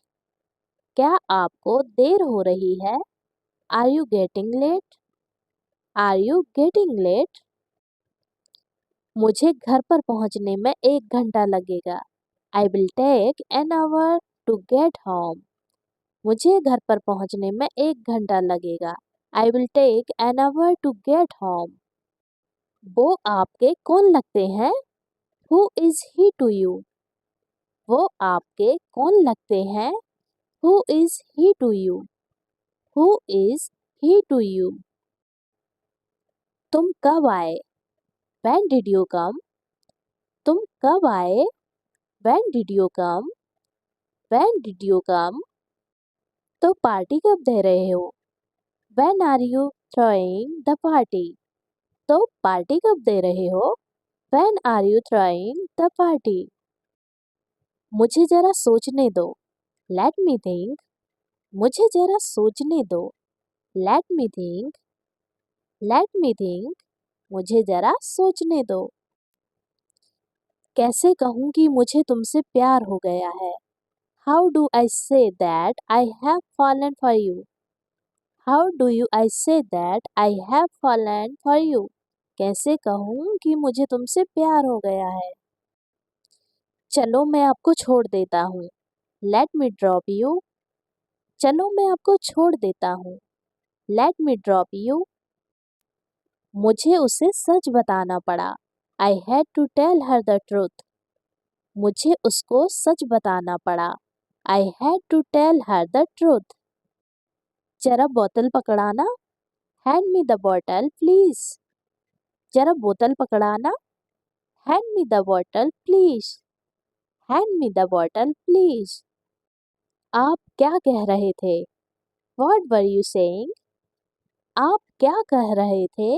क्या आपको देर हो रही है? Are you getting late? Are you getting late? मुझे घर पर पहुंचने में 1 घंटा लगेगा। I will take an hour to get home. मुझे घर पर पहुंचने में 1 घंटा लगेगा। I will take an hour to get home. वो आपके कौन लगते हैं? Who is he to you? वो आपके कौन लगते हैं? Who is he to you? Who is he to you? तुम कब आए? When did you come? तुम कब आए? When did you come? When did you come? तो पार्टी कब दे रहे हो? When are you throwing the party? तो पार्टी कब दे रहे हो? When are you throwing the party? मुझे जरा सोचने दो। Let me think. मुझे जरा सोचने दो। Let me think. Let me think. मुझे जरा सोचने दो। कैसे कहूँ कि मुझे तुमसे प्यार हो गया है? How do I say that I have fallen for you? How do I say that I have fallen for you? कैसे कहूँ कि मुझे तुमसे प्यार हो गया है? चलो मैं आपको छोड़ देता हूँ। Let me drop you. चलो मैं आपको छोड़ देता हूँ। Let me drop you. मुझे उसे सच बताना पड़ा। I had to tell her the truth. मुझे उसको सच बताना पड़ा। I had to tell her the truth. जरा बोतल पकड़ाना। Hand me the bottle, please. जरा बोतल पकड़ाना। Hand me the bottle, please. Hand me the bottle, please. आप क्या कह रहे थे? What were you saying? आप क्या कह रहे थे?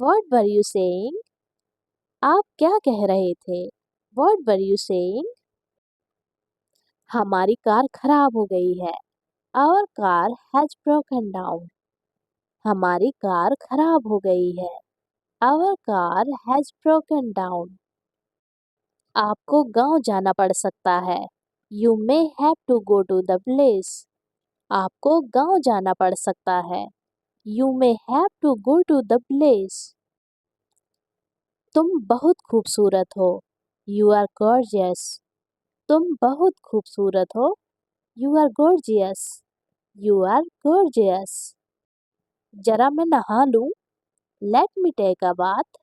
What were you saying? आप क्या कह रहे थे? What were you saying? हमारी कार खराब हो गई है। Our car has broken down. हमारी कार खराब हो गई है। Our car has broken down. आपको गांव जाना पड़ सकता है। You may have to go to the place. आपको गांव जाना पड़ सकता है। You may have to go to the place. तुम बहुत खूबसूरत हो। You are gorgeous. तुम बहुत खूबसूरत हो। You are gorgeous. You are gorgeous. जरा मैं नहा लूं, let me take a bath.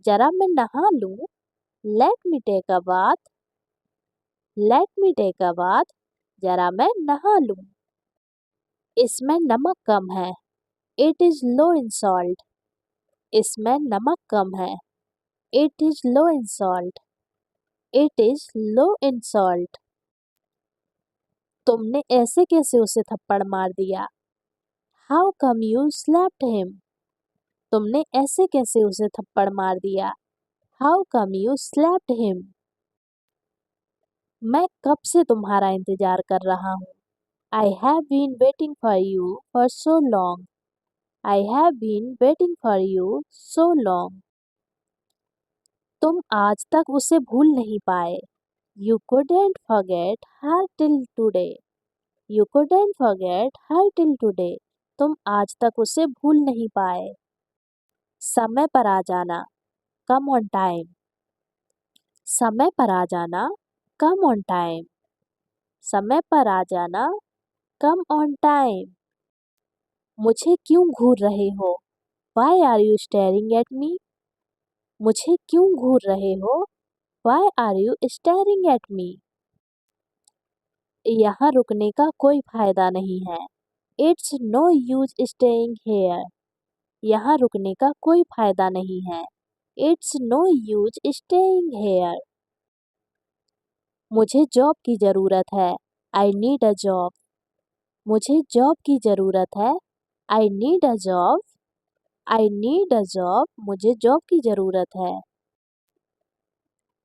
जरा मैं नहा लूं, let me take a bath. Let me take a bath. जरा मैं नहा लूं। इसमें नमक कम है, it is low in salt. इसमें नमक कम है, it is low in salt. It is low in salt. तुमने ऐसे कैसे उसे थप्पड़ मार दिया? How come you slapped him? तुमने ऐसे कैसे उसे थप्पड़ मार दिया? How come you slapped him? मैं कब से तुम्हारा इंतजार कर रहा हूँ। I have been waiting for you for so long. I have been waiting for you so long. तुम आज तक उसे भूल नहीं पाए। You couldn't forget her till today. You couldn't forget her till today. तुम आज तक उसे भूल नहीं पाए। समय पर आ जाना, कम ऑन टाइम। समय पर आ जाना, कम ऑन टाइम। समय पर आ जाना, कम ऑन टाइम। मुझे क्यों घूर रहे हो? Why are you staring at me? मुझे क्यों घूर रहे हो? Why are you staring at me? यहाँ रुकने का कोई फायदा नहीं है। It's no use staying here. यहाँ रुकने का कोई फायदा नहीं है। It's no use staying here. मुझे जॉब की ज़रूरत है। I need a job. मुझे जॉब की ज़रूरत है। I need a job. I need a job. मुझे जॉब की ज़रूरत है।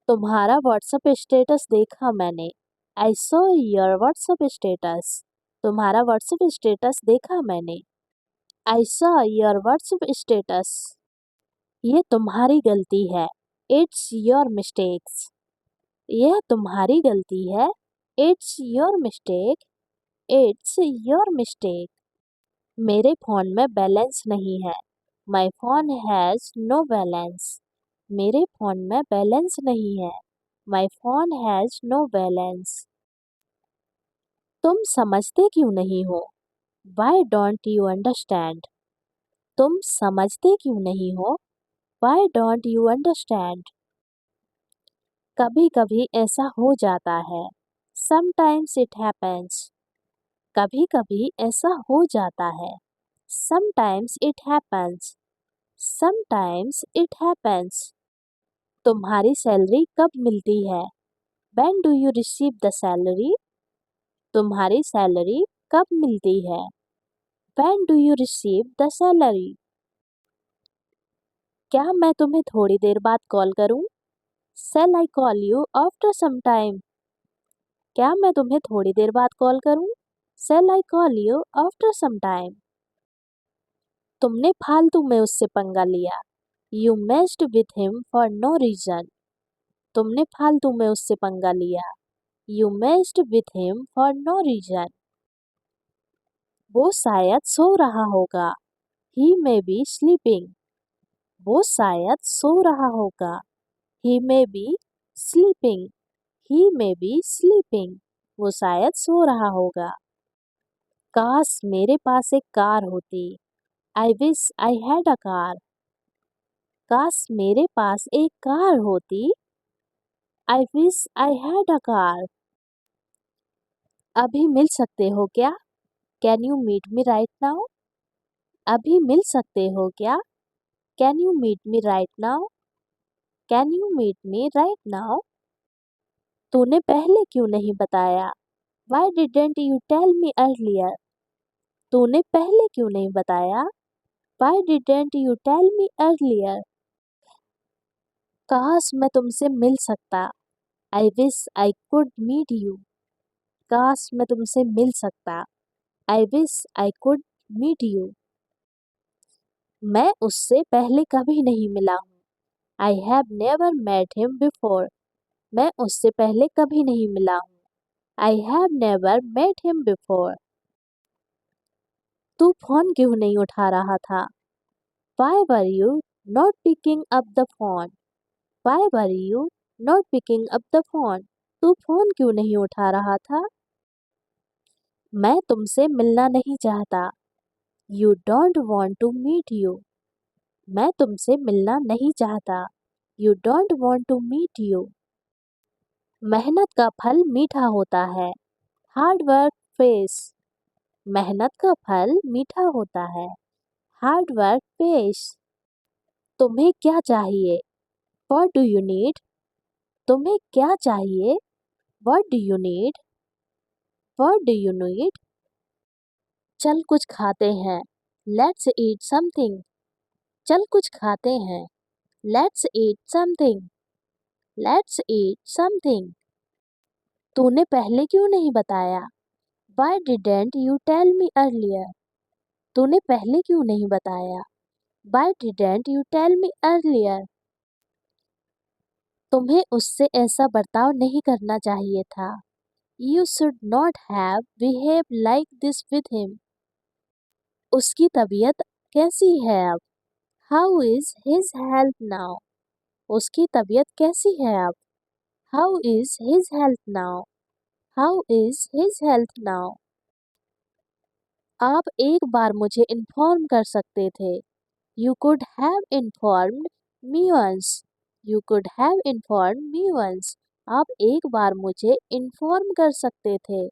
तुम्हारा व्हाट्सएप स्टेटस देखा मैंने। I saw your WhatsApp status. तुम्हारा व्हाट्सएप स्टेटस देखा मैंने। I saw your WhatsApp status. ये तुम्हारी गलती है। It's your mistakes. यह तुम्हारी गलती है। It's your mistake. It's your mistake. मेरे फ़ोन में बैलेंस नहीं है। My phone has no balance. मेरे फ़ोन में बैलेंस नहीं है। My phone has no balance. तुम समझते क्यों नहीं हो? Why don't you understand? तुम समझते क्यों नहीं हो? Why don't you understand? कभी कभी ऐसा हो जाता है। Sometimes it happens. कभी कभी ऐसा हो जाता है। Sometimes it happens. Sometimes it happens. तुम्हारी सैलरी कब मिलती है? When do you receive the salary? तुम्हारी सैलरी कब मिलती है? When do you receive the salary? क्या मैं तुम्हें थोड़ी देर बाद कॉल करूं? Shall I call you after some time? क्या मैं तुम्हें थोड़ी देर बाद कॉल करूं? Shall I call you after some time? तुमने फालतू में उससे पंगा लिया। You messed with him for no reason. तुमने फालतू में उससे पंगा लिया। You messed with him for no reason. वो शायद सो रहा होगा। He may be sleeping. वो शायद सो रहा होगा। He may be sleeping. He may be sleeping. वो शायद सो रहा होगा। काश मेरे पास एक कार होती। I wish I had a car. काश मेरे पास एक कार होती। I wish I had a car. अभी मिल सकते हो क्या? Can you meet me right now? अभी मिल सकते हो क्या? Can you meet me right now? Can you meet me right now? तूने पहले क्यों नहीं बताया? Why didn't you tell me earlier? तूने पहले क्यों नहीं बताया? Why didn't you tell me earlier? काश मैं तुमसे मिल सकता। I wish I could meet you. काश मैं तुमसे मिल सकता। I wish I could meet you. मैं उससे पहले कभी नहीं मिला हूँ। I have never met him before. मैं उससे पहले कभी नहीं मिला हूँ। I have never met him before. तू फोन क्यों नहीं उठा रहा था? Why were you not picking up the phone? Why were you not picking up the phone? तू फोन क्यों नहीं उठा रहा था? मैं तुमसे मिलना नहीं चाहता। You don't want to meet you. मैं तुमसे मिलना नहीं चाहता. You don't want to meet you. मेहनत का फल मीठा होता है. Hard work pays. मेहनत का फल मीठा होता है. Hard work pays. तुम्हें क्या चाहिए? What do you need? तुम्हें क्या चाहिए? What do you need? What do you need? चल कुछ खाते हैं. Let's eat something. चल कुछ खाते हैं. Let's eat something. Let's eat something. तूने पहले क्यों नहीं बताया? Why didn't you tell me earlier? तूने पहले क्यों नहीं बताया? Why didn't you tell me earlier? तुम्हें उससे ऐसा बर्ताव नहीं करना चाहिए था. You should not have behaved like this with him. उसकी तबीयत कैसी है अब? How is his health now? उसकी तबीयत कैसी है अब? How is his health now? How is his health now? आप एक बार मुझे इन्फॉर्म कर सकते थे. You could have informed me once. You could have informed me once. आप एक बार मुझे इन्फॉर्म कर सकते थे.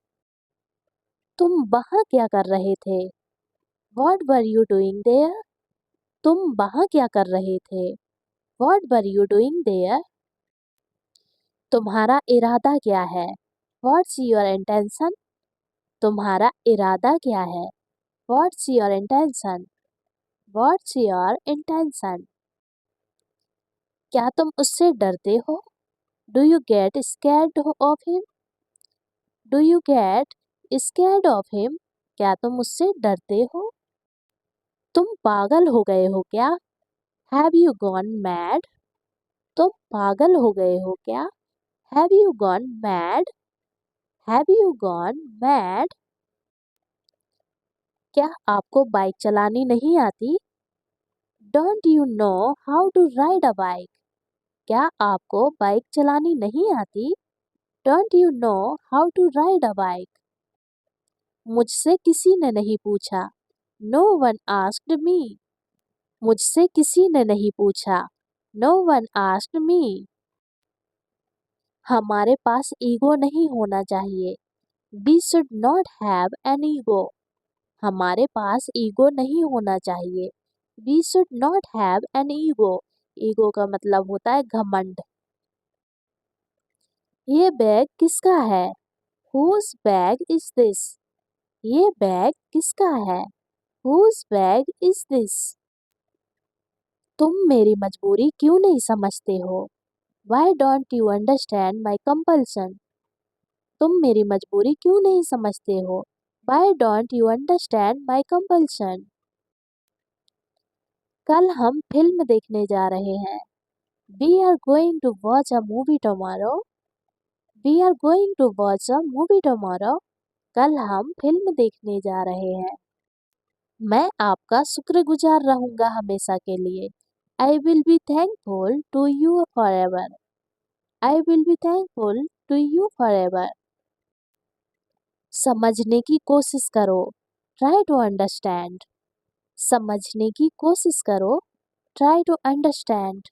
तुम वहाँ क्या कर रहे थे? What were you doing there? तुम वहाँ क्या कर रहे थे? What were you doing there? तुम्हारा इरादा क्या है? What's your intention? तुम्हारा इरादा क्या है? What's your intention? What's your intention? क्या तुम उससे डरते हो? Do you get scared of him? Do you get scared of him? क्या तुम उससे डरते हो? तुम पागल हो गए हो क्या? Have you gone mad? तुम पागल हो गए हो क्या? Have you gone mad? Have you gone mad? क्या आपको बाइक चलानी नहीं आती? Don't you know how to ride a bike? क्या आपको बाइक चलानी नहीं आती? Don't you know how to ride a bike? मुझसे किसी ने नहीं पूछा. No one asked me. मुझसे किसी ने नहीं पूछा. No one asked me. हमारे पास ईगो नहीं होना चाहिए. We should not have an ego. हमारे पास ईगो नहीं होना चाहिए. We should not have an ego. Ego का मतलब होता है घमंड. ये बैग किसका है? Whose bag is this? ये बैग किसका है? Whose bag is this? तुम मेरी मजबूरी क्यों नहीं समझते हो? Why don't you understand my compulsion? तुम मेरी मजबूरी क्यों नहीं समझते हो? Why don't you understand my compulsion? कल हम फिल्म देखने जा रहे हैं. We are going to watch a movie tomorrow. We are going to watch a movie tomorrow. कल हम फिल्म देखने जा रहे हैं. मैं आपका शुक्रगुजार रहूंगा हमेशा के लिए. I will be thankful to you forever. I will be thankful to you forever. समझने की कोशिश करो. Try to understand. समझने की कोशिश करो. Try to understand.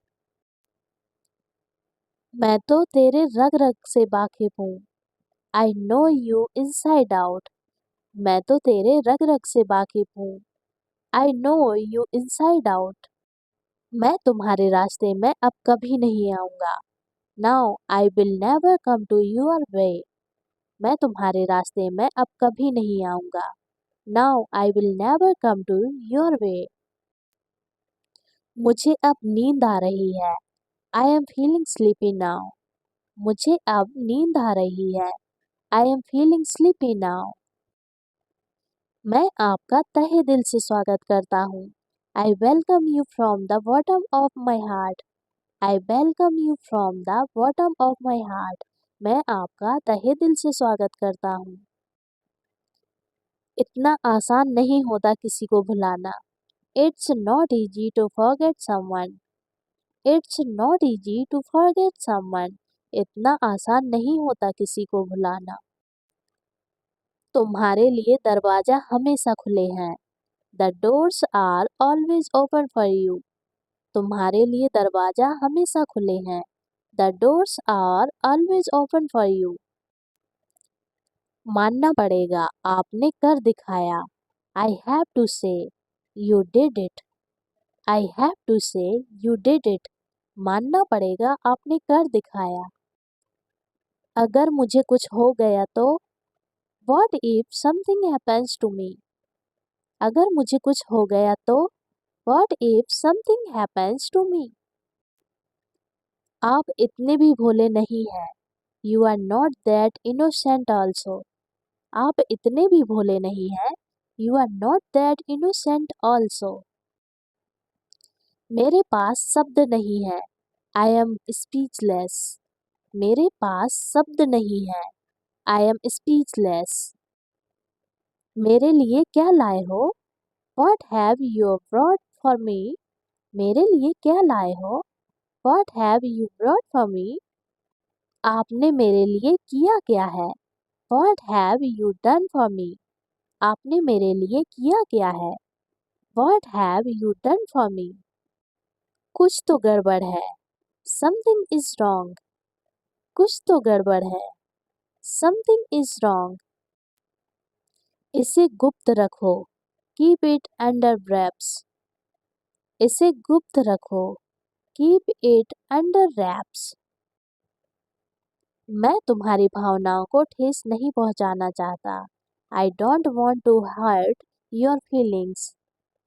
मैं तो तेरे रग रग से वाकिफ हूँ. I know you inside out. मैं तो तेरे रग रग से वाकिफ हूँ. I know you inside out. मैं तुम्हारे रास्ते में अब कभी नहीं आऊँगा. Now I will never come to your way. मैं तुम्हारे रास्ते में अब कभी नहीं आऊँगा. Now I will never come to your way. मुझे अब नींद आ रही है. I am feeling sleepy now. मुझे अब नींद आ रही है. I am feeling sleepy now. मैं आपका तहे दिल से स्वागत करता हूँ. I welcome you from the bottom of my heart. I welcome you from the bottom of my heart. मैं आपका तहे दिल से स्वागत करता हूँ. इतना आसान नहीं होता किसी को भुलाना. It's not easy to forget someone. It's not easy to forget someone. इतना आसान नहीं होता किसी को भुलाना. तुम्हारे लिए दरवाजा हमेशा खुले हैं. The doors are always open for you. तुम्हारे लिए दरवाजा हमेशा खुले हैं। The doors are always open for you. मानना पड़ेगा, आपने कर दिखाया। I have to say you did it. I have to say you did it. मानना पड़ेगा, आपने कर दिखाया। अगर मुझे कुछ हो गया तो What if something happens to me? अगर मुझे कुछ हो गया तो What if something happens to me? आप इतने भी भोले नहीं हैं। You are not that innocent also. आप इतने भी भोले नहीं हैं। You are not that innocent also. मेरे पास शब्द नहीं है। I am speechless. मेरे पास शब्द नहीं है। I am speechless. मेरे लिए क्या लाए हो? What have you brought for me? मेरे लिए क्या लाए हो? What have you brought for me? आपने मेरे लिए किया क्या है? What have you done for me? आपने मेरे लिए किया क्या है? What have you done for me? कुछ तो गड़बड़ है। Something is wrong. कुछ तो गड़बड़ है। Something is wrong. इसे गुप्त रखो। Keep it under wraps. इसे गुप्त रखो। Keep it under wraps. मैं तुम्हारी भावनाओं को ठेस नहीं पहुंचाना चाहता। I don't want to hurt your feelings.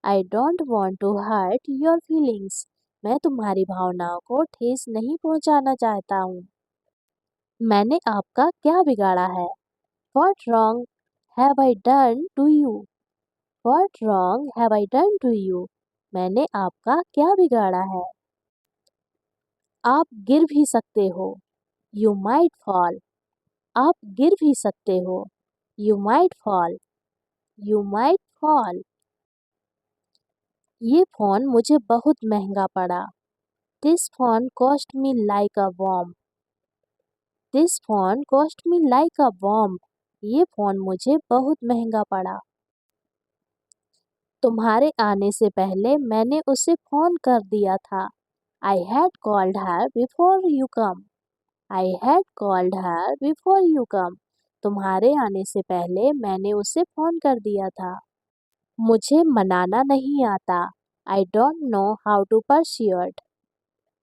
I don't want to hurt your feelings. मैं तुम्हारी भावनाओं को ठेस नहीं पहुंचाना चाहता हूँ। मैंने आपका क्या बिगाड़ा है? What wrong have I done to you? What wrong have I done to you? मैंने आपका क्या बिगाड़ा है? आप गिर भी सकते हो। You might fall. आप गिर भी सकते हो। You might fall. You might fall. ये फ़ोन मुझे बहुत महंगा पड़ा। This phone cost me like a bomb. This phone cost me like a bomb. ये फ़ोन मुझे बहुत महंगा पड़ा। तुम्हारे आने से पहले मैंने उसे फ़ोन कर दिया था। I had called her before you come. I had called her before you come. तुम्हारे आने से पहले मैंने उसे फ़ोन कर दिया था। मुझे मनाना नहीं आता। I don't know how to persuade.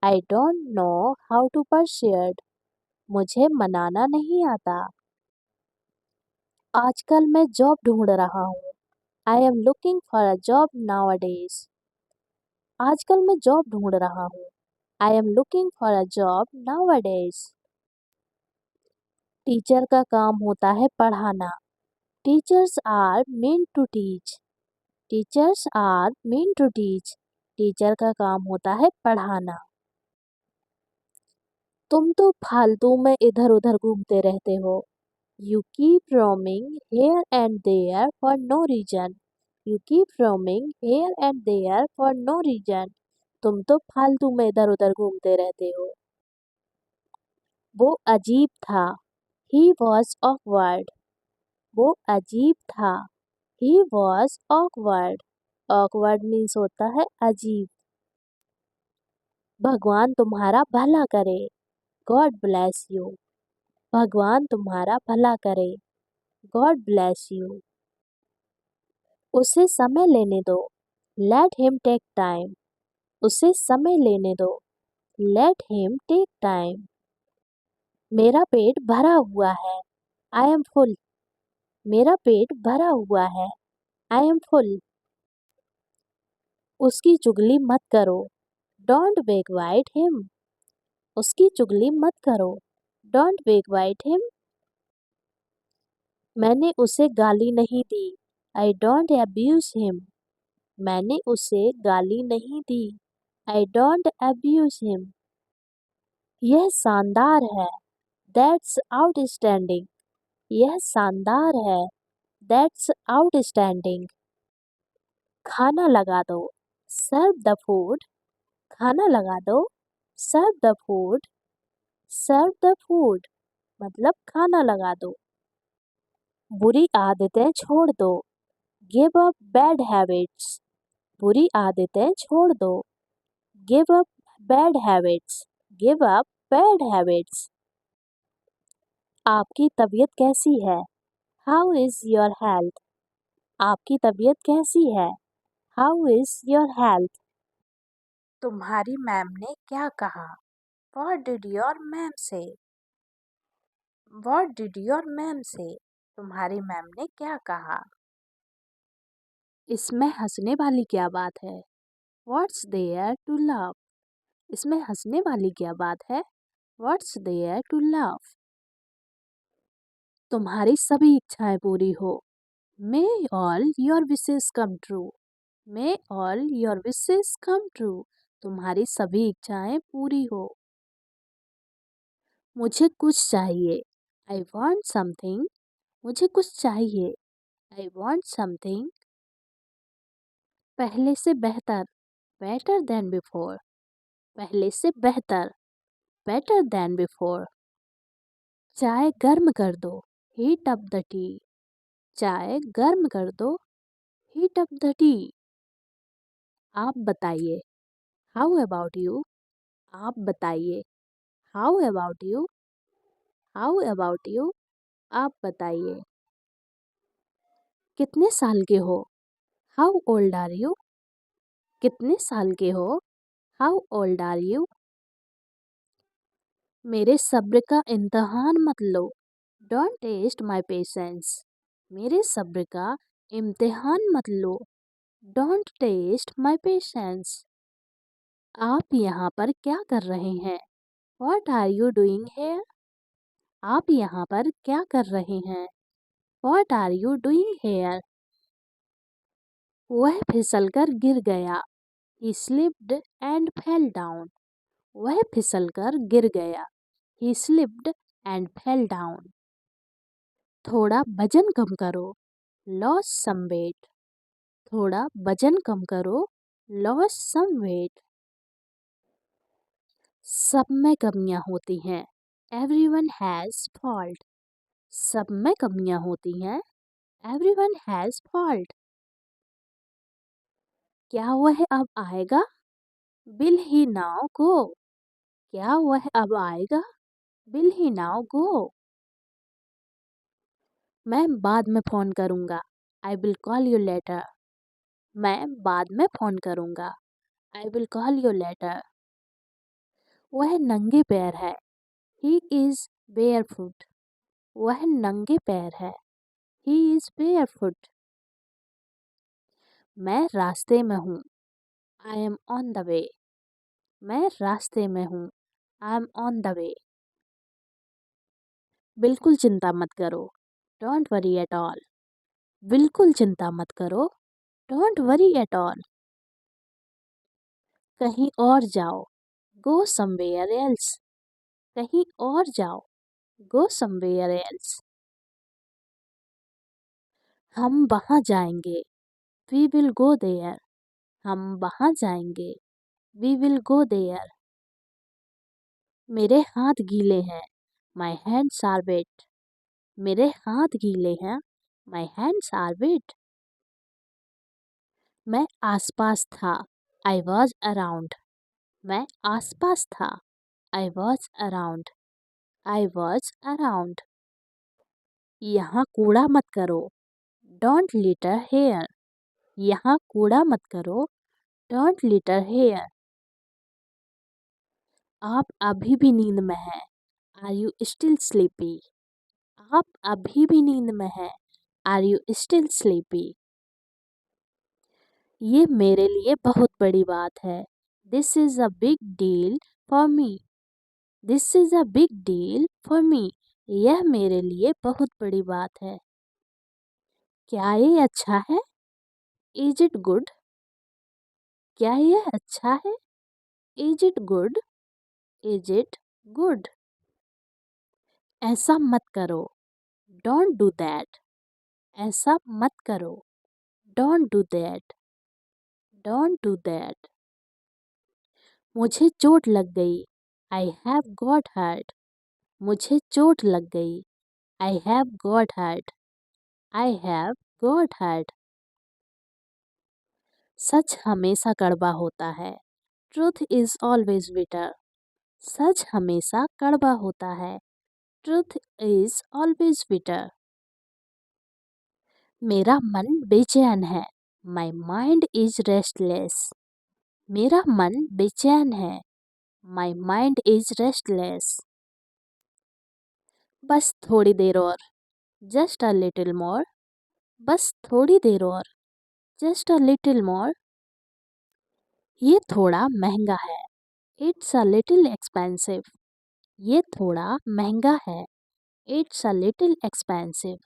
I don't know how to persuade. मुझे मनाना नहीं आता। आजकल मैं जॉब ढूंढ रहा हूँ। I am looking for a job nowadays. आजकल मैं जॉब ढूंढ रहा हूँ। I am looking for a job nowadays. Teacher का काम होता है पढ़ाना। Teachers are meant to teach. Teachers are meant to teach. Teacher का काम होता है पढ़ाना। तुम तो फालतू में इधर उधर घूमते रहते हो। You keep roaming here and there for no reason. You keep roaming here and there for no reason. तुम तो फालतू में इधर उधर घूमते रहते हो। वो अजीब था। He was awkward. वो अजीब था। He was awkward. Awkward means होता है अजीब। भगवान तुम्हारा भला करे। God bless you. भगवान तुम्हारा भला करे। God bless you. उसे समय लेने दो। Let him take time. उसे समय लेने दो। Let him take time. मेरा पेट भरा हुआ है। I am full. मेरा पेट भरा हुआ है। I am full. उसकी चुगली मत करो। Don't backbite him. उसकी चुगली मत करो। Don't backbite him. मैंने उसे गाली नहीं दी। I don't abuse him. मैंने उसे गाली नहीं दी। I don't abuse him. यह शानदार है। That's outstanding. यह शानदार है। That's outstanding. खाना लगा दो। Serve the food. खाना लगा दो। Serve the food. Serve the food. मतलब खाना लगा दो। बुरी आदतें छोड़ दो। गिव अप बैड हैबिट्स, बुरी आदतें छोड़ दो। Give up bad habits, give up bad habits. आपकी तबीयत कैसी है? How is your health? आपकी तबीयत कैसी है? How is your health? तुम्हारी मैम ने क्या कहा? What did your मैम से? What did your मैम से? तुम्हारी मैम ने क्या कहा? इसमें हंसने वाली क्या बात है? What's there to laugh? इसमें हंसने वाली क्या बात है? What's there to laugh? तुम्हारी सभी इच्छाएं पूरी हो। May all your wishes come true. May all your wishes come true. तुम्हारी सभी इच्छाएं पूरी हो। मुझे कुछ चाहिए। I want something. मुझे कुछ चाहिए। I want something. पहले से बेहतर। Better than before. पहले से बेहतर। Better than before. चाय गर्म कर दो। Heat up the tea. चाय गर्म कर दो। Heat up the tea. आप बताइए। How about you? आप बताइए। How about you? How about you? आप बताइए। कितने साल के हो? How old are you? कितने साल के हो? How old are you? मेरे सब्र का इम्तिहान मत लो। Don't test my patience. मेरे सब्र का इम्तिहान मत लो। Don't test my patience. आप यहाँ पर क्या कर रहे हैं? What are you doing here? आप यहाँ पर क्या कर रहे हैं? What are you doing here? वह फिसलकर गिर गया। He slipped and fell down. वह फिसलकर गिर गया। He slipped and fell down. थोड़ा वजन कम करो। Lose some weight. थोड़ा वजन कम करो। Lose some weight. सब में कमियां होती हैं। Everyone has fault. सब में कमियां होती हैं। Everyone has fault. क्या वह अब आएगा? Will he now go? क्या वह अब आएगा? Will he now go? मैं बाद में फ़ोन करूँगा। I will call you later. मैं बाद में फ़ोन करूँगा। I will call you later. वह नंगे पैर है। He is barefoot. वह नंगे पैर है। He is barefoot. मैं रास्ते में हूँ। I am on the way. मैं रास्ते में हूँ। I am on the way. बिल्कुल चिंता मत करो। Don't worry at all. बिल्कुल चिंता मत करो। Don't worry at all. कहीं और जाओ। Go somewhere else. कहीं और जाओ। Go somewhere else. हम वहाँ जाएंगे। We will go there. हम वहाँ जाएंगे। We will go there. मेरे हाथ गीले हैं। My hands are wet. मेरे हाथ गीले हैं। My hands are wet. मैं आसपास था। I was around. मैं आसपास था। I was around. I was around. यहाँ कूड़ा मत करो। Don't litter here. यहाँ कूड़ा मत करो। Don't litter here. आप अभी भी नींद में हैं। Are you still sleepy? आप अभी भी नींद में हैं। Are you still sleepy? ये मेरे लिए बहुत बड़ी बात है। This is a big deal for me. This is a big deal for me. यह मेरे लिए बहुत बड़ी बात है। क्या ये अच्छा है? Is it good? क्या यह अच्छा है? Is it good? Is it good? ऐसा मत करो। Don't do that. ऐसा मत करो। Don't do that. Don't do that. मुझे चोट लग गई। I have got hurt. मुझे चोट लग गई। I have got hurt. I have got hurt. सच हमेशा कड़वा होता है। Truth is always bitter. सच हमेशा कड़वा होता है। Truth is always bitter. मेरा मन बेचैन है। My mind is restless. मेरा मन बेचैन है। My mind is restless. बस थोड़ी देर और। Just a little more. बस थोड़ी देर और। Just a little more. ये थोड़ा महंगा है। It's a little expensive. ये थोड़ा महंगा है। It's a little expensive.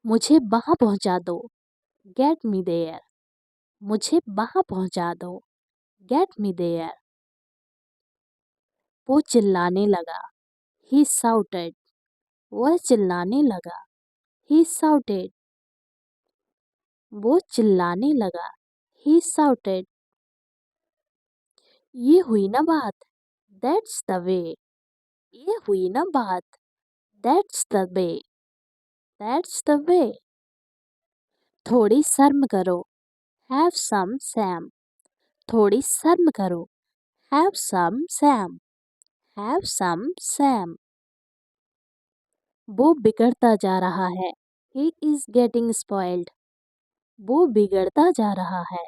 मुझे वहाँ पहुँचा दो। Get me there. मुझे वहाँ पहुँचा दो। Get me there. वो चिल्लाने लगा। He shouted. वह चिल्लाने लगा। He shouted. वो चिल्लाने लगा। He shouted. ये हुई ना बात। That's the way. ये हुई ना बात। That's the way. That's the way. थोड़ी शर्म करो। Have some shame. थोड़ी शर्म करो। Have some shame. Have some shame. वो बिगड़ता जा रहा है। He is getting spoiled. वो बिगड़ता जा रहा है।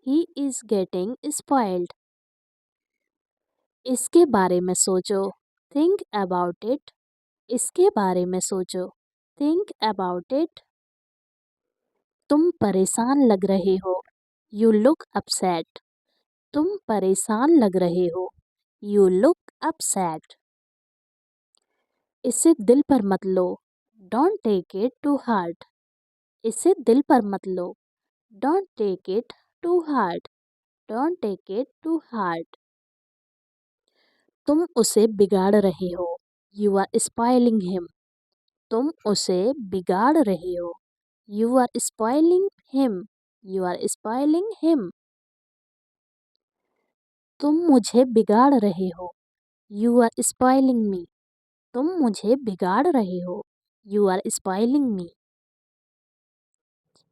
He is getting spoiled. इसके बारे में सोचो। Think about it. इसके बारे में सोचो। Think about it. तुम परेशान लग रहे हो। You look upset. तुम परेशान लग रहे हो। You look upset. इसे दिल पर मत लो। Don't take it to heart. इसे दिल पर मत लो। Don't take it to heart. Don't take it to heart. तुम उसे बिगाड़ रहे हो। You are spoiling him. तुम उसे बिगाड़ रहे हो। You are spoiling him. You are spoiling him. तुम मुझे बिगाड़ रहे हो। You are spoiling me. तुम मुझे बिगाड़ रहे हो। You are spoiling me.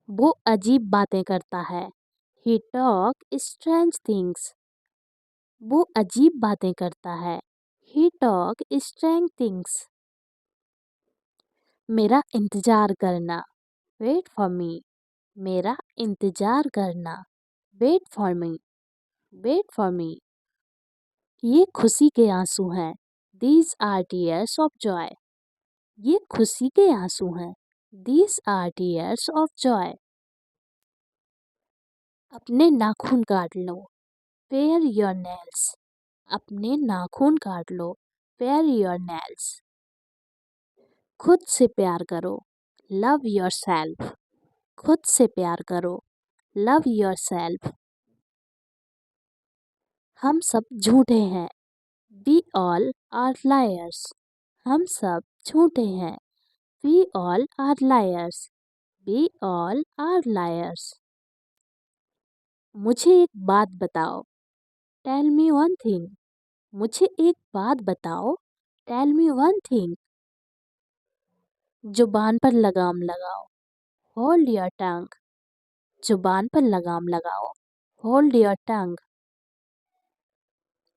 वो अजीब बातें करता है। He talk strange things. वो अजीब बातें करता है। He talk strange things. मेरा इंतजार करना। Wait for me. मेरा इंतजार करना। Wait for me. Wait for me. ये खुशी के आंसू हैं। These are tears of joy. ये खुशी के आंसू हैं। These are tears of joy. अपने नाखून काट लो। Pair your nails. अपने नाखून काट लो। Pair your nails. खुद से प्यार करो। Love yourself. खुद से प्यार करो। Love yourself. हम सब झूठे हैं। We all are liars. हम सब झूठे हैं। We all are liars. We all are liars. मुझे एक बात बताओ। Tell me one thing. मुझे एक बात बताओ। Tell me one thing. जुबान पर लगाम लगाओ। Hold your tongue. जुबान पर लगाम लगाओ। Hold your tongue.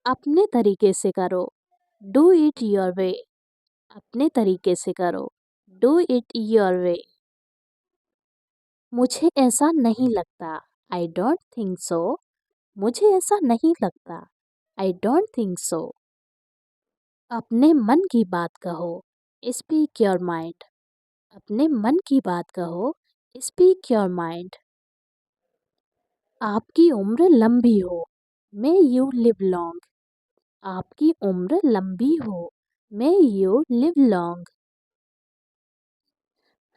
अपने तरीके से करो। Do it your way. अपने तरीके से करो। Do it your way. मुझे ऐसा नहीं लगता। I don't think so. मुझे ऐसा नहीं लगता। I don't think so. अपने मन की बात कहो। Speak your mind. अपने मन की बात कहो। Speak your mind. आपकी उम्र लंबी हो। May you live long. आपकी उम्र लंबी हो। May you live long.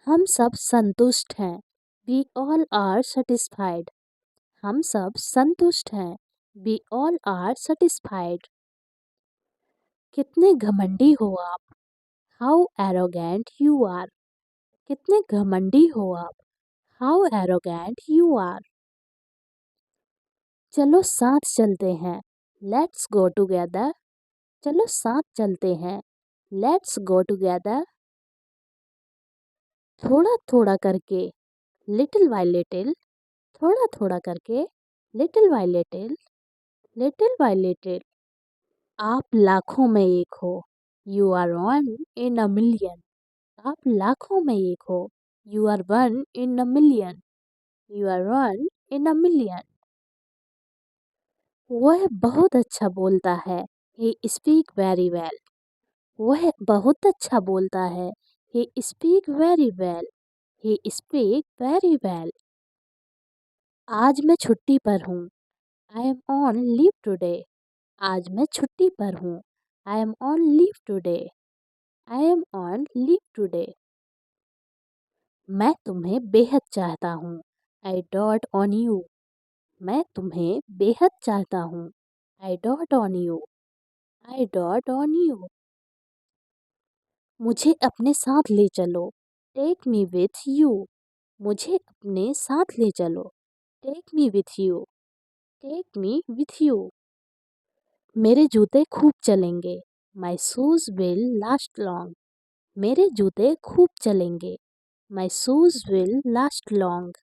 हम सब संतुष्ट हैं। We all are satisfied. हम सब संतुष्ट हैं। We all are satisfied. कितने घमंडी हो आप। How arrogant you are. कितने घमंडी हो आप। How arrogant you are. चलो साथ चलते हैं। Let's go together. चलो साथ चलते हैं। Let's go together. थोड़ा थोड़ा करके। Little by little. थोड़ा थोड़ा करके, little by little, little by little. आप लाखों में एक हो, you are one in a million. आप लाखों में एक हो, you are one in a million, you are one in a million. वह बहुत अच्छा बोलता है, ही स्पीक वेरी वेल। वह बहुत अच्छा बोलता है, he speak very well, he speak very well. आज मैं छुट्टी पर हूँ, I am on leave today. आज मैं छुट्टी पर हूँ, I am on leave today, I am on leave today. मैं तुम्हें बेहद चाहता हूँ, आई डॉट ऑन यू। मैं तुम्हें बेहद चाहता हूँ, I dot on you, I dot on you. मुझे अपने साथ ले चलो, टेक मी विथ यू। मुझे अपने साथ ले चलो, take me with you, take me with you. मेरे जूते खूब चलेंगे, my shoes will last long. मेरे जूते खूब चलेंगे, my shoes will last long.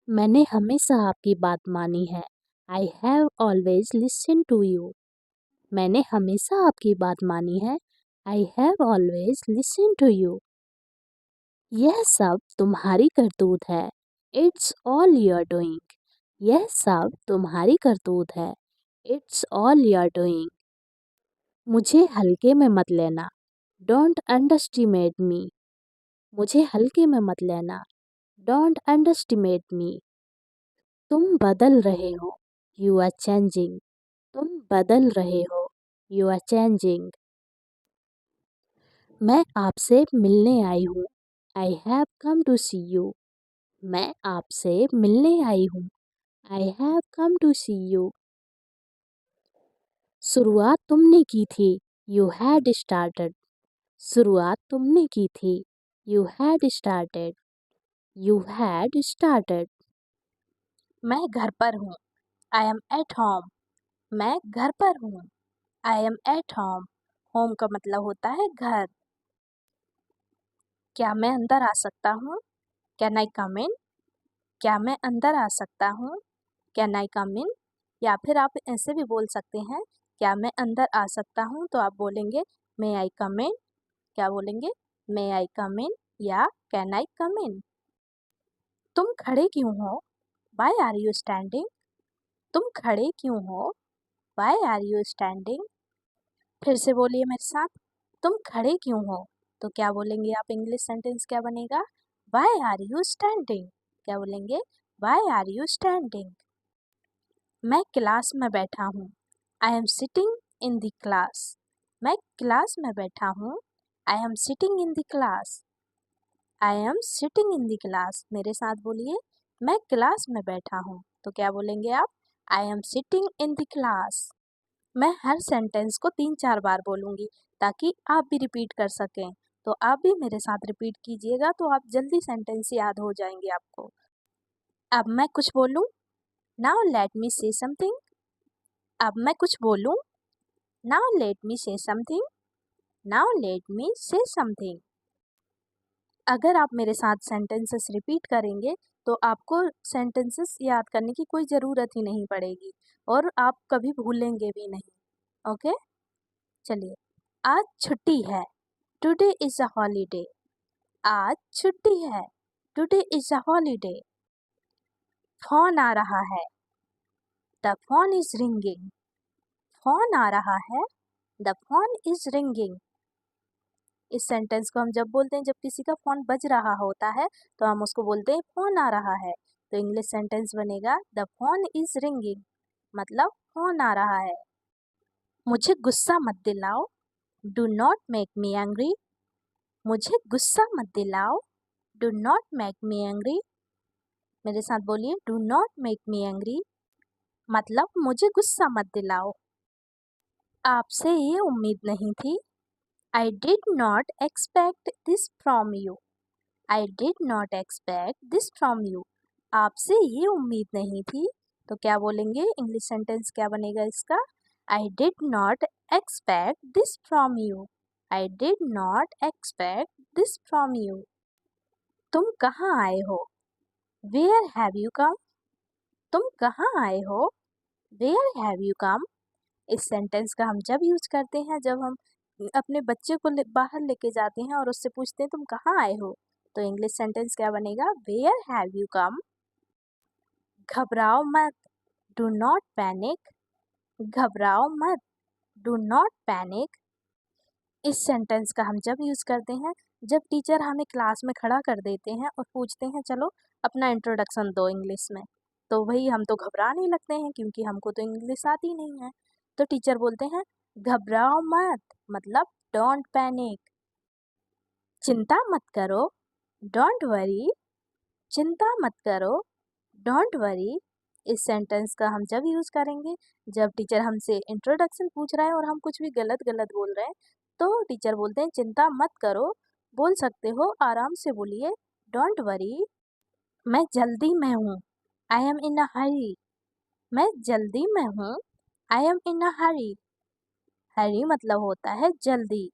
मैंने हमेशा आपकी बात मानी है, I have always listen to you. मैंने हमेशा आपकी बात मानी है, I have always listen to you. यह सब तुम्हारी करतूत है, इट्स ऑल योर डूइंग। यह सब तुम्हारी करतूत है, इट्स ऑल योर डूइंग। मुझे हल्के में मत लेना, डोंट अंडरस्टिमेट मी। मुझे हल्के में मत लेना, डोंट अंडरस्टिमेट मी। तुम बदल रहे हो, यू आर चेंजिंग। तुम बदल रहे हो, यू आर चेंजिंग। मैं आपसे मिलने आई हूँ, I have come to see you. मैं आपसे मिलने आई हूँ, I have come to see you. शुरुआत तुमने की थी, यू हैड स्टार्टेड। शुरुआत तुमने की थी, you had started, you had started. मैं घर पर हूँ, आई एम एट होम। मैं घर पर हूँ, I M at home. Home का मतलब होता है घर। क्या मैं अंदर आ सकता हूँ? कैन आई कम इन? क्या मैं अंदर आ सकता हूँ? कैन आई कम इन? या फिर आप ऐसे भी बोल सकते हैं, क्या मैं अंदर आ सकता हूँ, तो आप बोलेंगे मे आई कम इन। क्या बोलेंगे? मे आई कम इन या कैन आई कम इन। तुम खड़े क्यों हो? Why are you standing? तुम खड़े क्यों हो? Why are you standing? फिर से बोलिए मेरे साथ, तुम खड़े क्यों हो? तो क्या बोलेंगे आप? इंग्लिश सेंटेंस क्या बनेगा? Why are you standing? क्या बोलेंगे? Why are you standing? मैं क्लास में बैठा हूँ, I am sitting in the class. मैं क्लास में बैठा हूँ, I am sitting in the class. I am sitting in the class. मेरे साथ बोलिए, मैं क्लास में बैठा हूँ। तो क्या बोलेंगे आप? आई am sitting in the class. मैं हर सेंटेंस को 3-4 बार बोलूँगी ताकि आप भी रिपीट कर सकें। तो आप भी मेरे साथ रिपीट कीजिएगा तो आप जल्दी सेंटेंस याद हो जाएंगे आपको। अब मैं कुछ बोलूँ, नाउ लेट मी से समथिंग। अब मैं कुछ बोलूँ, नाउ लेट मी से समथिंग, नाउ लेट मी से समथिंग। अगर आप मेरे साथ सेंटेंसेस रिपीट करेंगे तो आपको सेंटेंसेस याद करने की कोई ज़रूरत ही नहीं पड़ेगी और आप कभी भूलेंगे भी नहीं। ओके, चलिए। आज छुट्टी है, टुडे इज़ अ हॉलीडे। आज छुट्टी है, today is a holiday. Phone आ रहा है, the phone is ringing. Phone आ रहा है, द फ़ोन इज़ रिंगिंग। इस सेंटेंस को हम जब बोलते हैं, जब किसी का फ़ोन बज रहा होता है तो हम उसको बोलते हैं फ़ोन आ रहा है। तो इंग्लिश सेंटेंस बनेगा द फ़ोन इज़ रिंगिंग, मतलब फ़ोन आ रहा है। मुझे गुस्सा मत दिलाओ, do not make me angry. मुझे गुस्सा मत दिलाओ, do not make me angry. मेरे साथ बोलिए, do not make me angry, मतलब मुझे गुस्सा मत दिलाओ। आपसे ये उम्मीद नहीं थी, आई did not expect this from you. I did not expect this from you. आपसे ये उम्मीद नहीं थी। तो क्या बोलेंगे? इंग्लिश सेंटेंस क्या बनेगा इसका? I did not expect this from you. I did not expect this from you. तुम कहाँ आए हो? Where have you come? तुम कहाँ आए हो? Where have you come? इस सेंटेंस का हम जब यूज करते हैं जब हम अपने बच्चे को बाहर लेके जाते हैं और उससे पूछते हैं तुम कहाँ आए हो, तो इंग्लिश सेंटेंस क्या बनेगा? Where have you come? घबराओ मत, डू नॉट पैनिक। घबराओ मत, डू नॉट पैनिक। इस सेंटेंस का हम जब यूज करते हैं जब टीचर हमें क्लास में खड़ा कर देते हैं और पूछते हैं चलो अपना इंट्रोडक्शन दो इंग्लिश में, तो वही हम तो घबराने लगते हैं क्योंकि हमको तो इंग्लिश आती नहीं है। तो टीचर बोलते हैं घबराओ मत, मतलब डोंट पैनिक। चिंता मत करो, डोंट वरी। चिंता मत करो, डोंट वरी। इस सेंटेंस का हम जब यूज करेंगे जब टीचर हमसे इंट्रोडक्शन पूछ रहा है और हम कुछ भी गलत गलत बोल रहे हैं, तो टीचर बोलते हैं चिंता मत करो, बोल सकते हो आराम से बोलिए, डोंट वरी। मैं जल्दी में हूँ, आई एम इन अ हरी। मैं जल्दी में हूँ, आई एम इन अ हरी। हरी मतलब होता है जल्दी।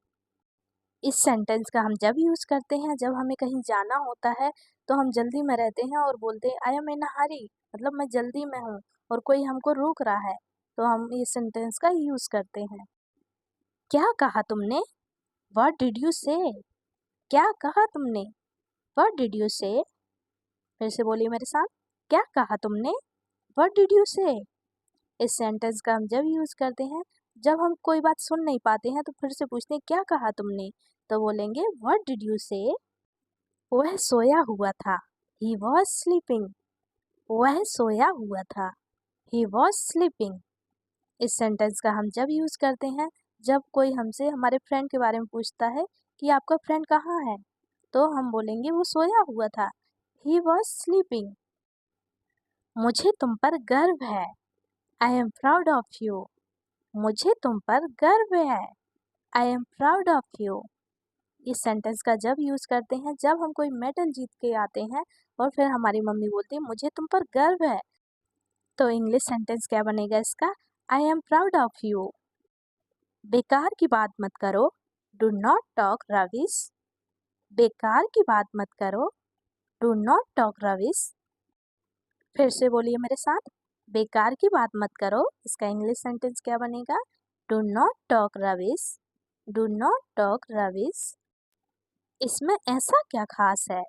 इस सेंटेंस का हम जब यूज करते हैं जब हमें कहीं जाना होता है तो हम जल्दी में रहते हैं और बोलते हैं आई एम इन अ हरी, मतलब मैं जल्दी में हूँ और कोई हमको रोक रहा है, तो हम इस सेंटेंस का यूज करते हैं। क्या कहा तुमने? व्हाट डिड यू से? क्या कहा तुमने? व्हाट डिड यू से? फिर से बोलिए मेरे साथ, क्या कहा तुमने? व्हाट डिड यू से? इस सेंटेंस का हम जब यूज करते हैं जब हम कोई बात सुन नहीं पाते हैं तो फिर से पूछते हैं क्या कहा तुमने, तो बोलेंगे व्हाट डिड यू से? वह सोया हुआ था, ही वॉज स्लीपिंग। वह सोया हुआ था, ही वॉज स्लीपिंग। इस सेंटेंस का हम जब यूज करते हैं जब कोई हमसे हमारे फ्रेंड के बारे में पूछता है कि आपका फ्रेंड कहाँ है, तो हम बोलेंगे वो सोया हुआ था, ही वॉज स्लीपिंग। मुझे तुम पर गर्व है, I am proud of you. मुझे तुम पर गर्व है, I am proud of you. इस सेंटेंस का जब यूज करते हैं जब हम कोई मेडल जीत के आते हैं और फिर हमारी मम्मी बोलती है मुझे तुम पर गर्व है, तो इंग्लिश सेंटेंस क्या बनेगा इसका? I am proud of you. बेकार की बात मत करो, डू नॉट टॉक रविश। बेकार की बात मत करो, डू नॉट टॉक रविश। फिर से बोलिए मेरे साथ, बेकार की बात मत करो, इसका इंग्लिश सेंटेंस क्या बनेगा? Do not talk rubbish. Do not talk rubbish. इसमें ऐसा क्या खास है?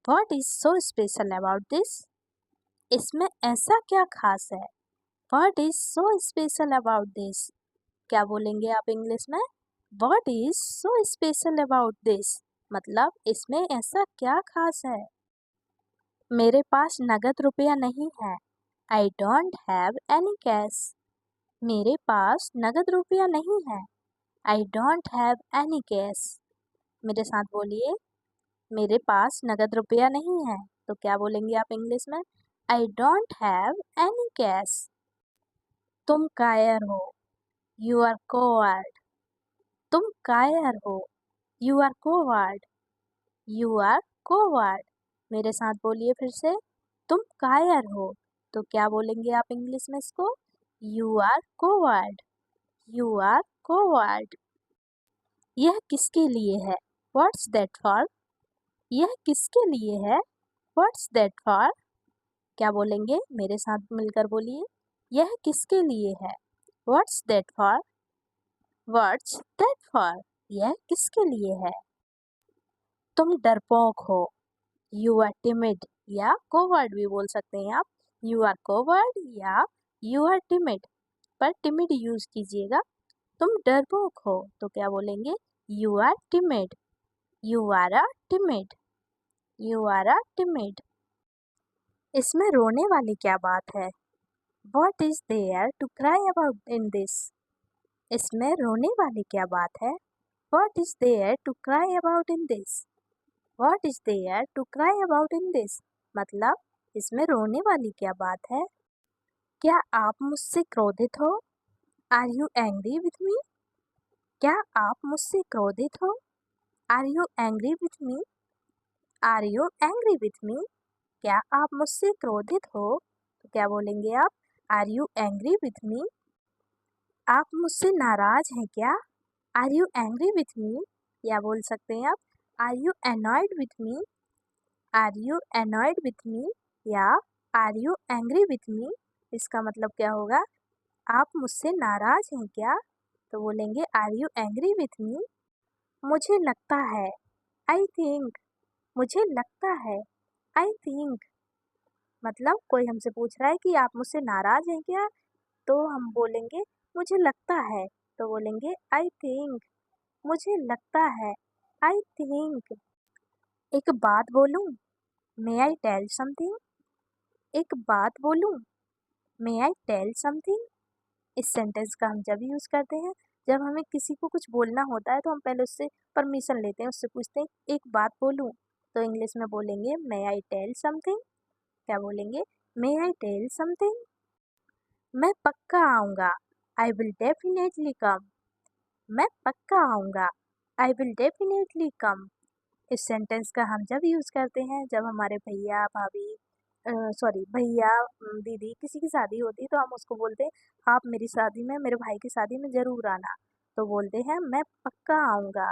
What is so special about this? इसमें ऐसा क्या खास है? What is so special about this? क्या बोलेंगे आप इंग्लिश में? What is so special about this? मतलब इसमें ऐसा क्या खास है? मेरे पास नगद रुपया नहीं है, I don't have any cash. मेरे पास नगद रुपया नहीं है, I don't have any cash. मेरे साथ बोलिए, मेरे पास नगद रुपया नहीं है, तो क्या बोलेंगे आप इंग्लिश में? I don't have any cash. तुम कायर हो, यू आर कोवर्ड। तुम कायर हो, you are coward. You are coward. मेरे साथ बोलिए फिर से, तुम कायर हो, तो क्या बोलेंगे आप इंग्लिश में इसको? You are coward. You are coward. यह किसके लिए है? What's that for? यह किसके लिए है? What's that for? क्या बोलेंगे? मेरे साथ मिलकर बोलिए, यह किसके लिए है? What's that for? What's that for? यह किसके लिए है? तुम डरपोक हो, यू आर टिमिड, या कोवर्ड भी बोल सकते हैं आप। यू आर कोवर्ड या यू आर टिमिड, पर टिमिड यूज कीजिएगा। तुम डरपोक हो, तो क्या बोलेंगे? You are timid. You are a timid. You are a timid. इसमें रोने वाली क्या बात है? What is there to cry about in this? इसमें रोने वाली क्या बात है? What is there to cry about in this? What is there to cry about in this? मतलब इसमें रोने वाली क्या बात है? क्या आप मुझसे क्रोधित हो? Are you angry with me? क्या आप मुझसे क्रोधित हो? Are you angry with me? Are you angry with me? क्या आप मुझसे क्रोधित हो? तो क्या बोलेंगे आप? Are you angry with me? आप मुझसे नाराज हैं क्या? Are you angry with me? या बोल सकते हैं आप are you annoyed with me? Are you annoyed with me? या are you angry with me, इसका मतलब क्या होगा, आप मुझसे नाराज हैं क्या, तो बोलेंगे are you angry with me. मुझे लगता है, आई थिंक, मुझे लगता है, आई थिंक, मतलब कोई हमसे पूछ रहा है कि आप मुझसे नाराज हैं क्या, तो हम बोलेंगे मुझे लगता है, तो बोलेंगे आई थिंक, मुझे लगता है, आई थिंक। एक बात बोलूं, मे आई टेल समथिंग, एक बात बोलूं, मे आई टेल समथिंग, इस सेंटेंस का हम जब यूज करते हैं जब हमें किसी को कुछ बोलना होता है, तो हम पहले उससे परमिशन लेते हैं, उससे पूछते हैं एक बात बोलूं, तो इंग्लिश में बोलेंगे मे आई टेल समथिंग। क्या बोलेंगे, मे आई टेल समथिंग। मैं पक्का आऊंगा, आई विल डेफिनेटली कम, मैं पक्का आऊंगा, आई विल डेफिनेटली कम, इस सेंटेंस का हम जब यूज करते हैं जब हमारे भैया भाभी सॉरी भैया दीदी किसी की शादी होती है, तो हम उसको बोलते हैं आप मेरी शादी में, मेरे भाई की शादी में जरूर आना, तो बोलते हैं मैं पक्का आऊंगा।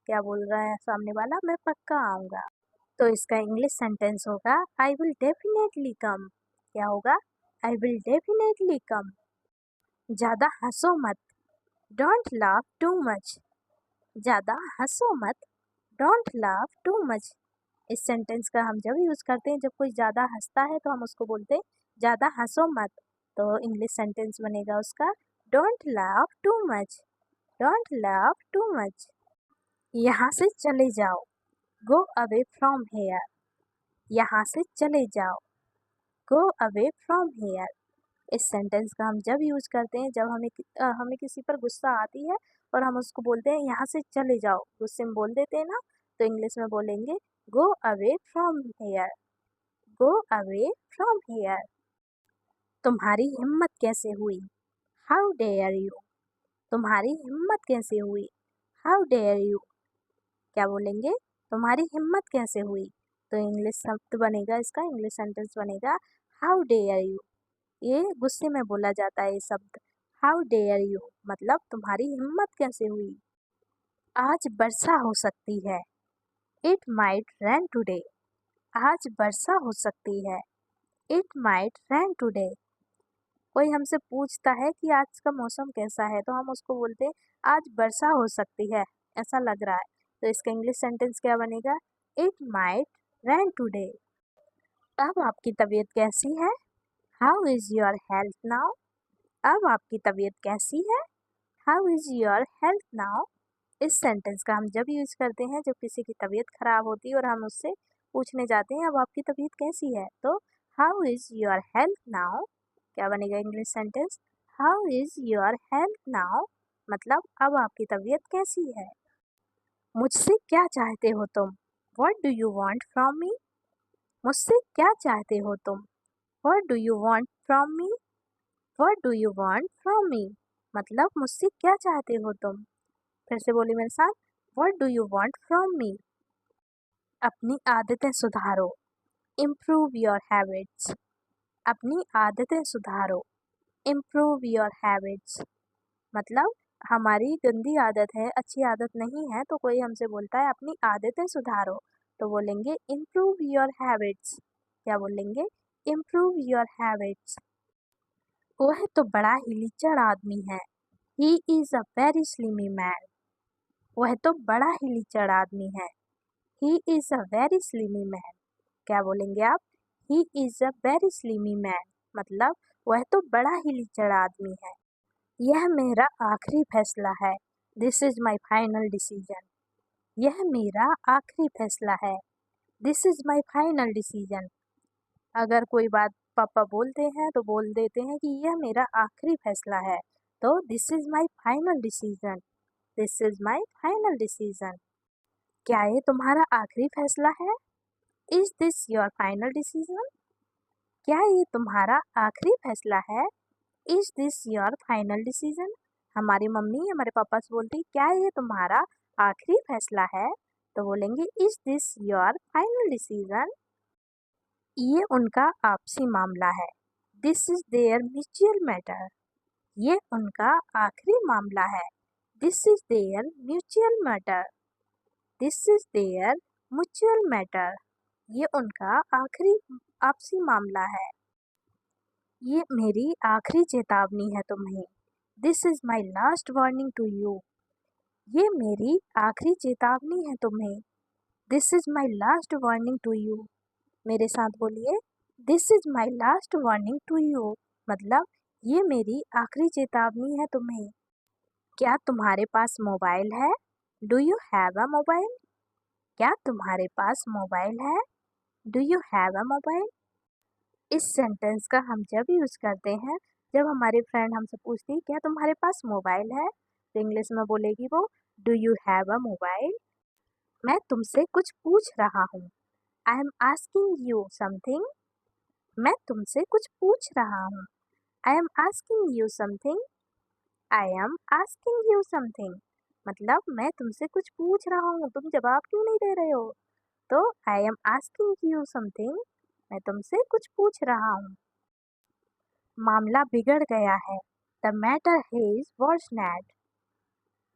क्या बोल रहा है सामने वाला, मैं पक्का आऊंगा, तो इसका इंग्लिश सेंटेंस होगा आई विल डेफिनेटली कम। क्या होगा, आई विल डेफिनेटली कम। ज्यादा हंसो मत, डोंट लाफ टू मच, ज्यादा हंसो मत, डोंट लाफ टू मच, इस सेंटेंस का हम जब यूज करते हैं जब कोई ज्यादा हंसता है, तो हम उसको बोलते हैं ज्यादा हंसो मत, तो इंग्लिश सेंटेंस बनेगा उसका don't laugh to much, don't laugh too much. यहाँ से चले जाओ, गो अवे फ्रॉम हेयर, यहाँ से चले जाओ, गो अवे फ्रॉम हेयर, इस सेंटेंस का हम जब यूज करते हैं जब हमें किसी पर गुस्सा आती है और हम उसको बोलते हैं यहाँ से चले जाओ, गुस्से में बोल देते हैं ना, तो इंग्लिश में बोलेंगे go away from here, go away from here. तुम्हारी हिम्मत कैसे हुई, हाउ डेयर यू, तुम्हारी हिम्मत कैसे हुई, हाउ डेयर यू, क्या बोलेंगे, तुम्हारी हिम्मत कैसे हुई, तो इंग्लिश शब्द बनेगा, इसका इंग्लिश सेंटेंस बनेगा हाउ डेयर यू, ये गुस्से में बोला जाता है ये शब्द, हाउ डेयर यू, मतलब तुम्हारी हिम्मत कैसे हुई। आज वर्षा हो सकती है, इट माइट रेन टुडे, आज वर्षा हो सकती है, इट माइट रेन टुडे, कोई हमसे पूछता है कि आज का मौसम कैसा है, तो हम उसको बोलते हैं आज वर्षा हो सकती है, ऐसा लग रहा है, तो इसका इंग्लिश सेंटेंस क्या बनेगा, इट माइट रेन टुडे। अब आपकी तबीयत कैसी है, how is your health now, अब आपकी तबीयत कैसी है, how is your health now, इस सेंटेंस का हम जब यूज करते हैं जब किसी की तबीयत खराब होती है और हम उससे पूछने जाते हैं अब आपकी तबीयत कैसी है, तो how is your health now, क्या बनेगा English sentence, how is your health now, मतलब अब आपकी तबीयत कैसी है। मुझसे क्या चाहते हो तुम, what do you want from me, मुझसे क्या चाहते हो तुम, what do you want from me, what do you want from me, मतलब मुझसे क्या चाहते हो तुम, फिर से बोलिए मेरे साथ, what do you want from me. अपनी आदतें सुधारो, इम्प्रूव योर हैबिट्स, अपनी आदतें सुधारो, इम्प्रूव योर हैबिट्स, मतलब हमारी गंदी आदत है, अच्छी आदत नहीं है, तो कोई हमसे बोलता है अपनी आदतें सुधारो, तो बोलेंगे इम्प्रूव योर हैबिट्स। क्या बोलेंगे, इम्प्रूव योर हैबिट्स। वह तो बड़ा ही लिचड़ आदमी है, he is a very slimy man, वह तो बड़ा ही लिचड़ आदमी है, he is a very slimy man, क्या बोलेंगे आप, he is a very slimy man, मतलब वह तो बड़ा ही लिचड़ आदमी है। यह मेरा आखिरी फैसला है, this is my final decision, यह मेरा आखिरी फैसला है, this is my final decision, अगर कोई बात पापा बोलते हैं तो बोल देते हैं कि यह मेरा आखिरी फैसला है, तो this is my final decision, this is my final decision. क्या ये तुम्हारा आखिरी फैसला है, is this your final decision, क्या ये तुम्हारा आखिरी फैसला है, is this your final decision, हमारी मम्मी हमारे पापा से बोलती क्या ये तुम्हारा आखिरी फैसला है, तो बोलेंगे is this your final decision. ये उनका आपसी मामला है, this is there mutual matter, ये उनका आखिरी मामला है, this is there mutual matter, this is there mutual matter, ये उनका आखिरी आपसी मामला है। ये मेरी आखिरी चेतावनी है तुम्हें। This is my last warning to you. ये मेरी आखिरी चेतावनी है तुम्हें। This is my last warning to you. मेरे साथ बोलिए, this is my last warning to you. मतलब ये मेरी आखिरी चेतावनी है तुम्हें। क्या तुम्हारे पास मोबाइल है? Do you have a mobile? क्या तुम्हारे पास मोबाइल है? Do you have a mobile? इस सेंटेंस का हम जब यूज करते हैं जब हमारी फ्रेंड हमसे पूछती है क्या तुम्हारे पास मोबाइल है, तो इंग्लिश में बोलेगी वो, do you have a mobile? मैं तुमसे कुछ पूछ रहा हूँ। I am asking you something. मैं तुमसे कुछ पूछ रहा हूँ। I am asking you something. I am asking you something. मतलब मैं तुमसे कुछ पूछ रहा हूँ, तुम जवाब क्यों नहीं दे रहे हो? तो I am asking you something. मैं तुमसे कुछ पूछ रहा हूँ। मामला बिगड़ गया है। The matter has worsened.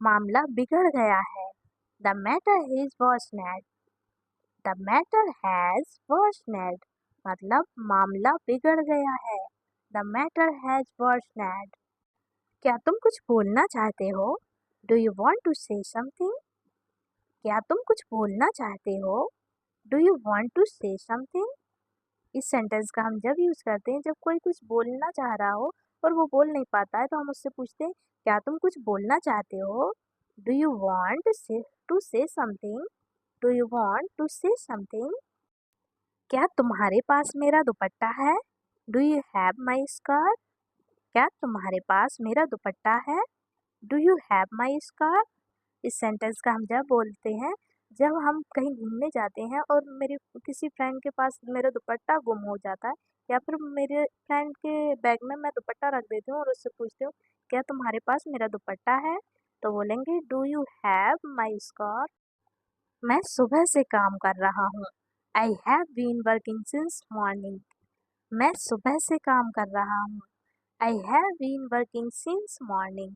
मामला बिगड़ गया है। The matter has worsened. The matter has worsened. मतलब मामला बिगड़ गया है। The matter has worsened. क्या तुम कुछ बोलना चाहते हो? Do you want to say something? क्या तुम कुछ बोलना चाहते हो? Do you want to say something? इस सेंटेंस का हम जब यूज करते हैं जब कोई कुछ बोलना चाह रहा हो और वो बोल नहीं पाता है, तो हम उससे पूछते हैं क्या तुम कुछ बोलना चाहते हो? Do you want to say something? Do you want to say something? क्या तुम्हारे पास मेरा दुपट्टा है? Do you have my scarf? क्या तुम्हारे पास मेरा दुपट्टा है? Do you have my scarf? इस सेंटेंस का हम जब बोलते हैं जब हम कहीं घूमने जाते हैं और मेरे किसी फ्रेंड के पास मेरा दुपट्टा गुम हो जाता है, या फिर मेरे फ्रेंड के बैग में मैं दुपट्टा रख देती हूँ और उससे पूछती हूँ क्या तुम्हारे पास मेरा दुपट्टा है, तो बोलेंगे do you have my scarf? मैं सुबह से काम कर रहा हूँ। I have been working since morning. मैं सुबह से काम कर रहा हूँ। I have been working since morning.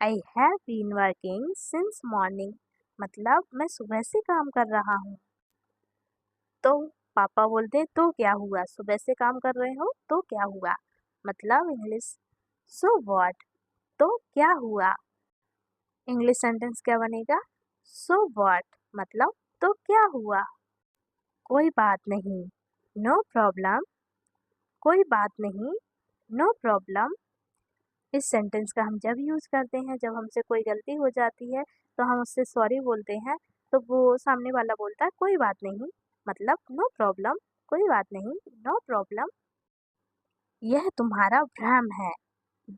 I have been working since morning. मतलब मैं सुबह से काम कर रहा हूँ। तो पापा बोलते तो क्या हुआ, सुबह से काम कर रहे हो तो क्या हुआ? मतलब इंग्लिश, सो व्हाट? तो क्या हुआ? इंग्लिश सेंटेंस क्या बनेगा? सो व्हाट मतलब तो क्या हुआ? कोई बात नहीं, नो प्रॉब्लम। कोई बात नहीं, नो प्रॉब्लम। इस सेंटेंस का हम जब यूज करते हैं जब हमसे कोई गलती हो जाती है तो हम उससे सॉरी बोलते हैं, तो वो सामने वाला बोलता है कोई बात नहीं, मतलब नो प्रॉब्लम। कोई बात नहीं, नो प्रॉब्लम। यह तुम्हारा भ्रम है।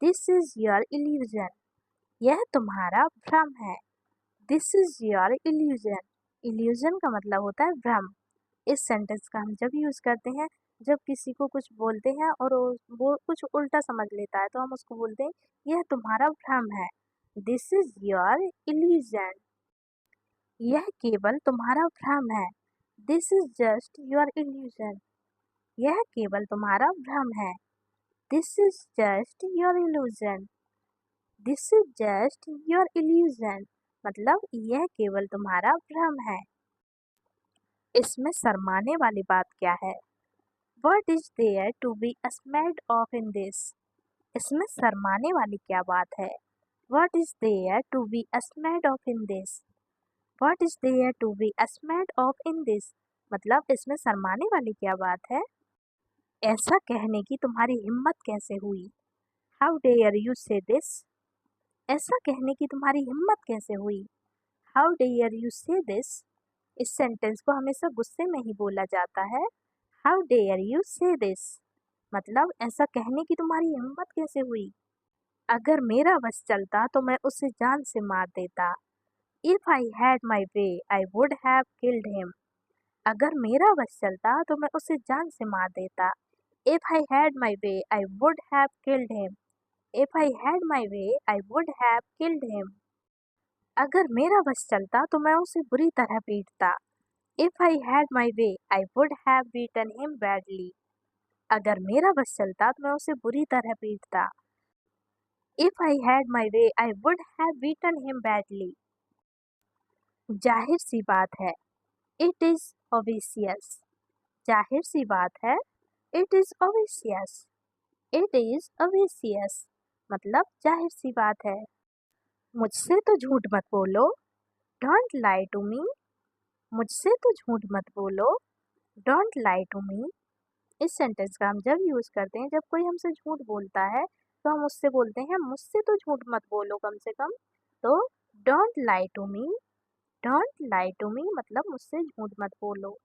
This is your illusion. यह तुम्हारा भ्रम है। This is your illusion. Illusion का मतलब होता है भ्रम। इस सेंटेंस का हम जब यूज करते हैं जब किसी को कुछ बोलते हैं और वो कुछ उल्टा समझ लेता है, तो हम उसको बोलते हैं यह तुम्हारा भ्रम है। This is your illusion. यह केवल तुम्हारा भ्रम है। This is just your illusion. यह केवल तुम्हारा भ्रम है। This is just your illusion. This is just your illusion. मतलब यह केवल तुम्हारा भ्रम है। इसमें शर्माने वाली बात क्या है? What is there to be ashamed of in this? इसमें शर्माने वाली क्या बात है? What is there to be ashamed of in this? What is there to be ashamed of in this? मतलब इसमें शर्माने वाली क्या बात है? ऐसा कहने की तुम्हारी हिम्मत कैसे हुई? How dare you say this? ऐसा कहने की तुम्हारी हिम्मत कैसे हुई? How dare you say this? इस सेंटेंस को हमेशा गुस्से में ही बोला जाता है। How dare you say this? मतलब ऐसा कहने की तुम्हारी हिम्मत कैसे हुई? अगर मेरा बस चलता तो मैं उसे जान से मार देता। If I had my way, I would have killed him. अगर मेरा बस चलता तो मैं उसे जान से मार देता। If I had my way, I would have killed him. If I had my way, I would have killed him. अगर मेरा बस चलता तो मैं उसे बुरी तरह पीटता। If I had my way, I would have beaten him badly. अगर मेरा बस चलता तो मैं उसे बुरी तरह पीटता। If I had my way, I would have beaten him badly. जाहिर सी बात है। इट इज ऑब्वियस, जाहिर सी बात है। It is obvious, it is obvious मतलब जाहिर सी बात है। मुझसे तो झूठ मत बोलो, डोंट लाई टू मी। मुझसे तो झूठ मत बोलो, डोंट लाई टू मी। इस सेंटेंस का हम जब यूज करते हैं जब कोई हमसे झूठ बोलता है तो हम उससे बोलते हैं मुझसे तो झूठ मत बोलो कम से कम। तो don't lie to me, don't lie to me मतलब मुझसे झूठ मत बोलो।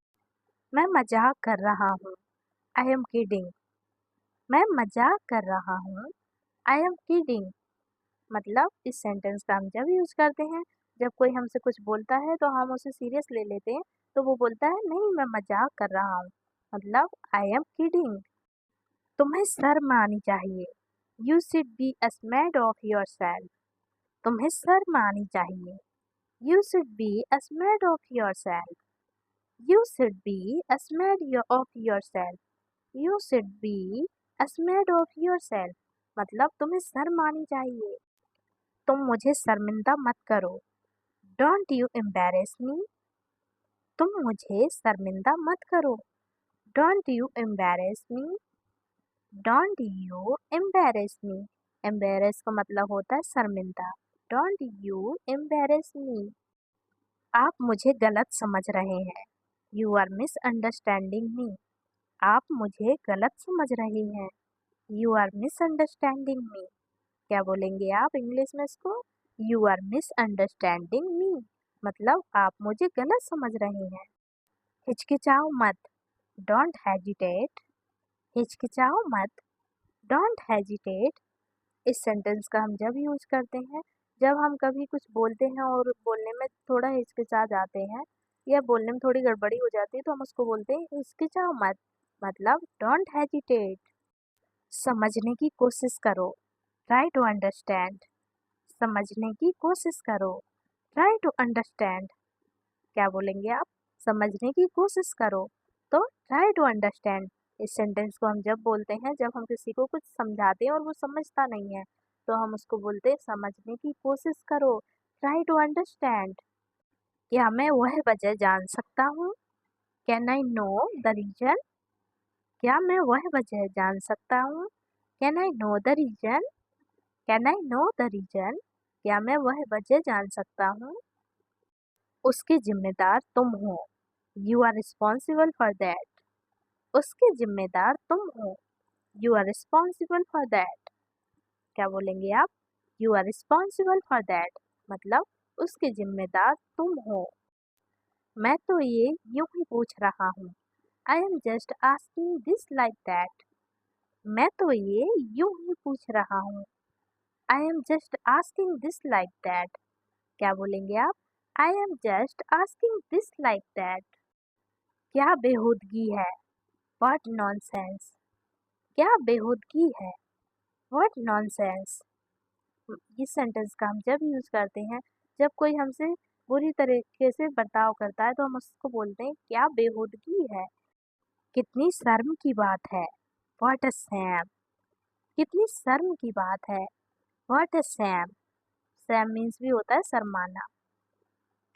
मैं मजाक कर रहा हूँ, आई एम किडिंग। मैं मजाक कर रहा हूँ, आई एम किडिंग मतलब इस सेंटेंस का हम जब यूज करते हैं जब कोई हमसे कुछ बोलता है तो हम उसे सीरियस ले लेते हैं, तो वो बोलता है नहीं मैं मजाक कर रहा हूँ, मतलब आई एम किडिंग। तुम्हें शर्म आनी चाहिए, you should be ashamed of yourself. तुम्हें शर्म आनी चाहिए, you should be ashamed of your self. You should be ashamed of your self. You should be ashamed of your self मतलब तुम्हें शर्म आनी चाहिए। तुम मुझे शर्मिंदा मत करो, डोंट यू एम्बेरस मी। तुम मुझे शर्मिंदा मत करो, don't you embarrass me. Don't you embarrass me, embarrass का मतलब होता है शर्मिंदा। डोंट यू एम्बेरस मी। आप मुझे गलत समझ रहे हैं, यू आर मिसअंडरस्टैंडिंग मी। आप मुझे गलत समझ रहे हैं, यू आर मिसअंडरस्टैंडिंग मी। क्या बोलेंगे आप इंग्लिश में इसको? यू आर मिसअंडरस्टैंडिंग मी मतलब आप मुझे गलत समझ रहे हैं। हिचकिचाओ मत, डोंट हेजिटेट। हिचकिचाओ मत, डोंट हेजिटेट। इस सेंटेंस का हम जब यूज करते हैं जब हम कभी कुछ बोलते हैं और बोलने में थोड़ा हिचकिचा जाते हैं या बोलने में थोड़ी गड़बड़ी हो जाती है तो हम उसको बोलते हैं हिचकिचाओ मत मतलब डोंट हेजिटेट। समझने की कोशिश करो, ट्राई टू अंडरस्टैंड। समझने की कोशिश करो, ट्राई टू अंडरस्टैंड। क्या बोलेंगे आप? समझने की कोशिश करो, तो ट्राई टू अंडरस्टैंड। इस सेंटेंस को हम जब बोलते हैं जब हम किसी को कुछ समझाते हैं और वो समझता नहीं है तो हम उसको बोलते हैं समझने की कोशिश करो, ट्राई टू अंडरस्टैंड। क्या मैं वह वजह जान सकता हूँ? Can I know the reason? क्या मैं वह वजह जान सकता हूँ? Can I know the reason? Can I know the reason? क्या मैं वह वजह जान सकता हूँ? उसके जिम्मेदार तुम हो, you are responsible for that. उसके जिम्मेदार तुम हो, you are responsible for that. क्या बोलेंगे आप? You are responsible for that मतलब उसके जिम्मेदार तुम हो। मैं तो ये यूं ही पूछ रहा हूँ, I am just asking this like that. मैं तो ये यूं ही पूछ रहा हूँ, I am just asking this like that. क्या बोलेंगे आप? I am just asking this like that. क्या बेहूदगी है, व्हाट नॉनसेंस। क्या बेहूदगी है, व्हाट नॉनसेंस। इस सेंटेंस का हम जब यूज करते हैं जब कोई हमसे बुरी तरीके से बर्ताव करता है तो हम उसको बोलते हैं क्या बेहूदगी है। कितनी शर्म की बात है, व्हाट अ शैम। कितनी शर्म की बात है, what a sham. Sham means भी होता है शर्माना।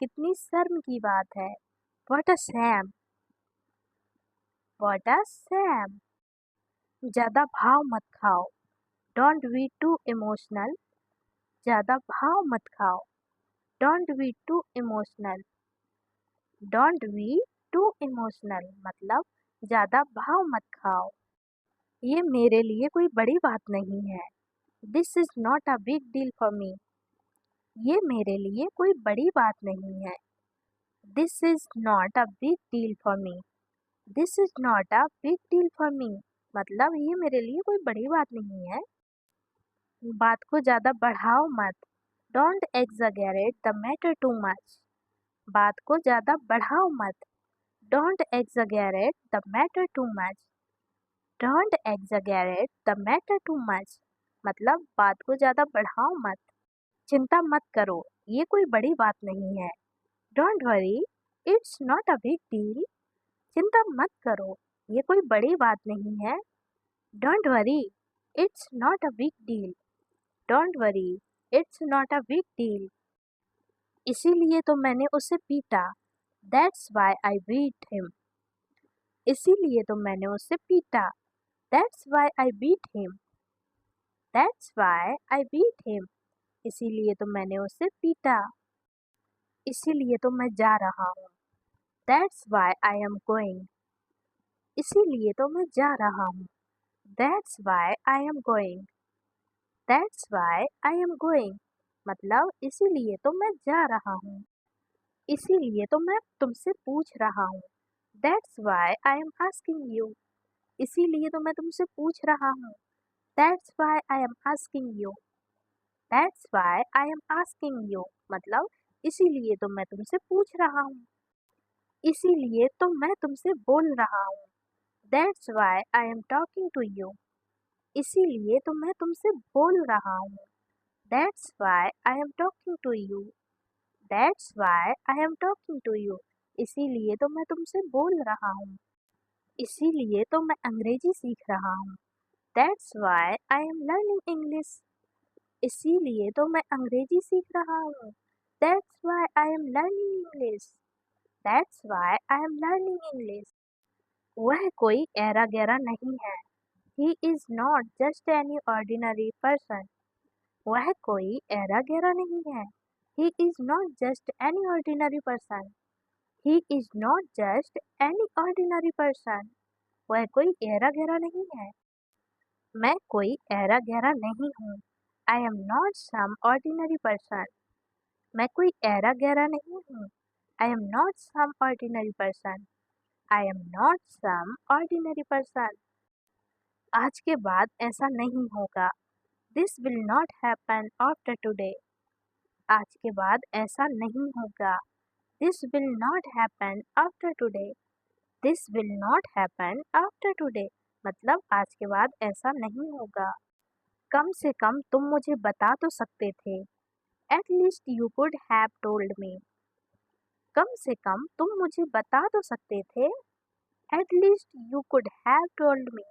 कितनी शर्म की बात है, what a sham, what a sham. ज्यादा भाव मत खाओ, डोंट बी टू इमोशनल। ज्यादा भाव मत खाओ, don't be too emotional. Don't be too emotional मतलब ज्यादा भाव मत खाओ। ये मेरे लिए कोई बड़ी बात नहीं है, this is not a big deal for me. ये मेरे लिए कोई बड़ी बात नहीं है, this is not a big deal for me. This is not a big deal for me मतलब ये मेरे लिए कोई बड़ी बात नहीं है। बात को ज्यादा बढ़ाओ मत, don't exaggerate the matter too much. बात को ज्यादा बढ़ाओ मत, don't exaggerate the matter too much. Don't exaggerate the matter too much मतलब बात को ज्यादा बढ़ाओ मत। चिंता मत करो, ये कोई बड़ी बात नहीं है, don't worry, it's not a big deal. चिंता मत करो, ये कोई बड़ी बात नहीं है, don't worry, it's not a big deal. Don't worry, it's not a big deal. इसीलिए तो मैंने उसे पीटा, That's why I beat him. इसीलिए तो मैंने उसे पीटा. That's why I beat him. That's why I beat him. इसीलिए तो मैंने उसे पीटा. इसीलिए तो मैं जा रहा हूँ. That's why I am going. इसीलिए तो मैं जा रहा हूँ. That's why I am going. That's why I am going. मतलब इसीलिए तो मैं जा रहा हूँ. इसीलिए तो मैं तुमसे पूछ रहा हूँ. That's why I am asking you. इसीलिए तो मैं तुमसे पूछ रहा हूँ. That's why I am asking you. That's why I am asking you. मतलब इसीलिए तो मैं तुमसे पूछ रहा हूँ. इसीलिए तो मैं तुमसे बोल रहा हूँ. That's why I am talking to you. इसीलिए तो मैं तुमसे बोल रहा हूँ. That's why I am talking to you. That's why I am talking to you. इसीलिए तो मैं तुमसे बोल रहा हूँ. इसीलिए तो मैं अंग्रेजी सीख रहा हूँ. That's why I am learning English. इसीलिए तो मैं अंग्रेजी सीख रहा हूँ. That's why I am learning English. That's why I am learning English. वह कोई ऐरा गैरा नहीं है. He is not just any ordinary person. वह कोई ऐरा गैरा नहीं है. He is not just any ordinary person. He is not just any ordinary person. वह कोई ऐरा गैरा नहीं है. मैं कोई ऐरा गैरा नहीं हूँ. I am not some ordinary person. मैं कोई ऐरा गैरा नहीं हूँ. I am not some ordinary person. I am not some ordinary person. आज के बाद ऐसा नहीं होगा. This will not happen after today. आज के बाद ऐसा नहीं होगा. This will not happen after today. This will not happen after today. मतलब आज के बाद ऐसा नहीं होगा. कम से कम तुम मुझे बता तो सकते थे. At least you could have told me. कम से कम तुम मुझे बता तो सकते थे. At least you could have told me.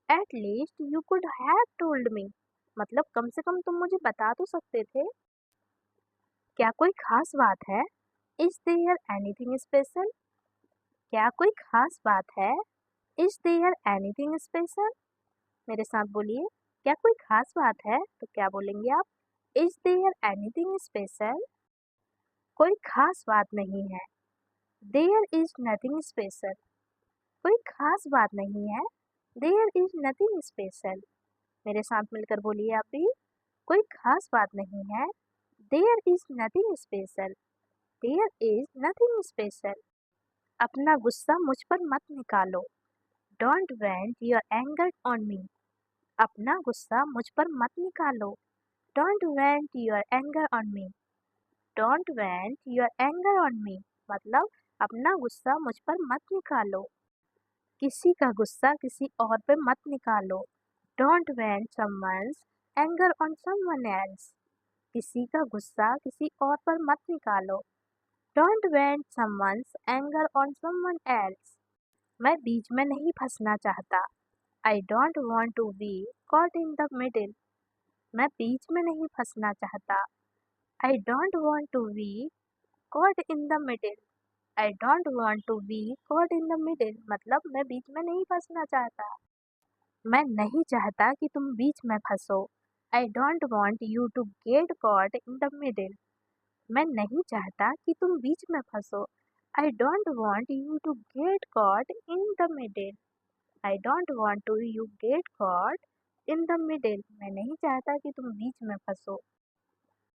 At least you could have told me. मतलब कम से कम तुम मुझे बता तो सकते थे. क्या कोई खास बात है? Is there anything special? क्या कोई खास बात है? Is there anything special? मेरे साथ बोलिए. क्या कोई खास बात है? तो क्या बोलेंगे आप? Is there anything special? कोई खास बात नहीं है. There is nothing special. कोई खास बात नहीं है. There is nothing special. मेरे साथ मिलकर बोलिए आप भी. कोई खास बात नहीं है. There is nothing special. There is nothing special. अपना गुस्सा मुझ पर मत निकालो. Don't vent your anger on me. अपना गुस्सा मुझ पर मत निकालो. Don't vent your anger on me. Don't vent your anger on me. मतलब अपना गुस्सा मुझ पर मत निकालो. किसी का गुस्सा किसी और पे मत निकालो. Don't vent someone's anger on someone else. किसी का गुस्सा किसी और पर मत निकालो. Don't vent someone's anger on someone else. मैं बीच में नहीं फंसना चाहता. I don't want to be caught in the middle. मैं बीच में नहीं फंसना चाहता. I don't want to be caught in the middle. I don't want to be caught in the middle. मतलब मैं बीच में नहीं फंसना चाहता. मैं नहीं चाहता कि तुम बीच में फंसो. I don't want you to get caught in the middle. मैं नहीं चाहता कि तुम बीच में फंसो. I don't want you to get caught in the middle. I don't want to you get caught in the middle. मैं नहीं चाहता कि तुम बीच में फंसो.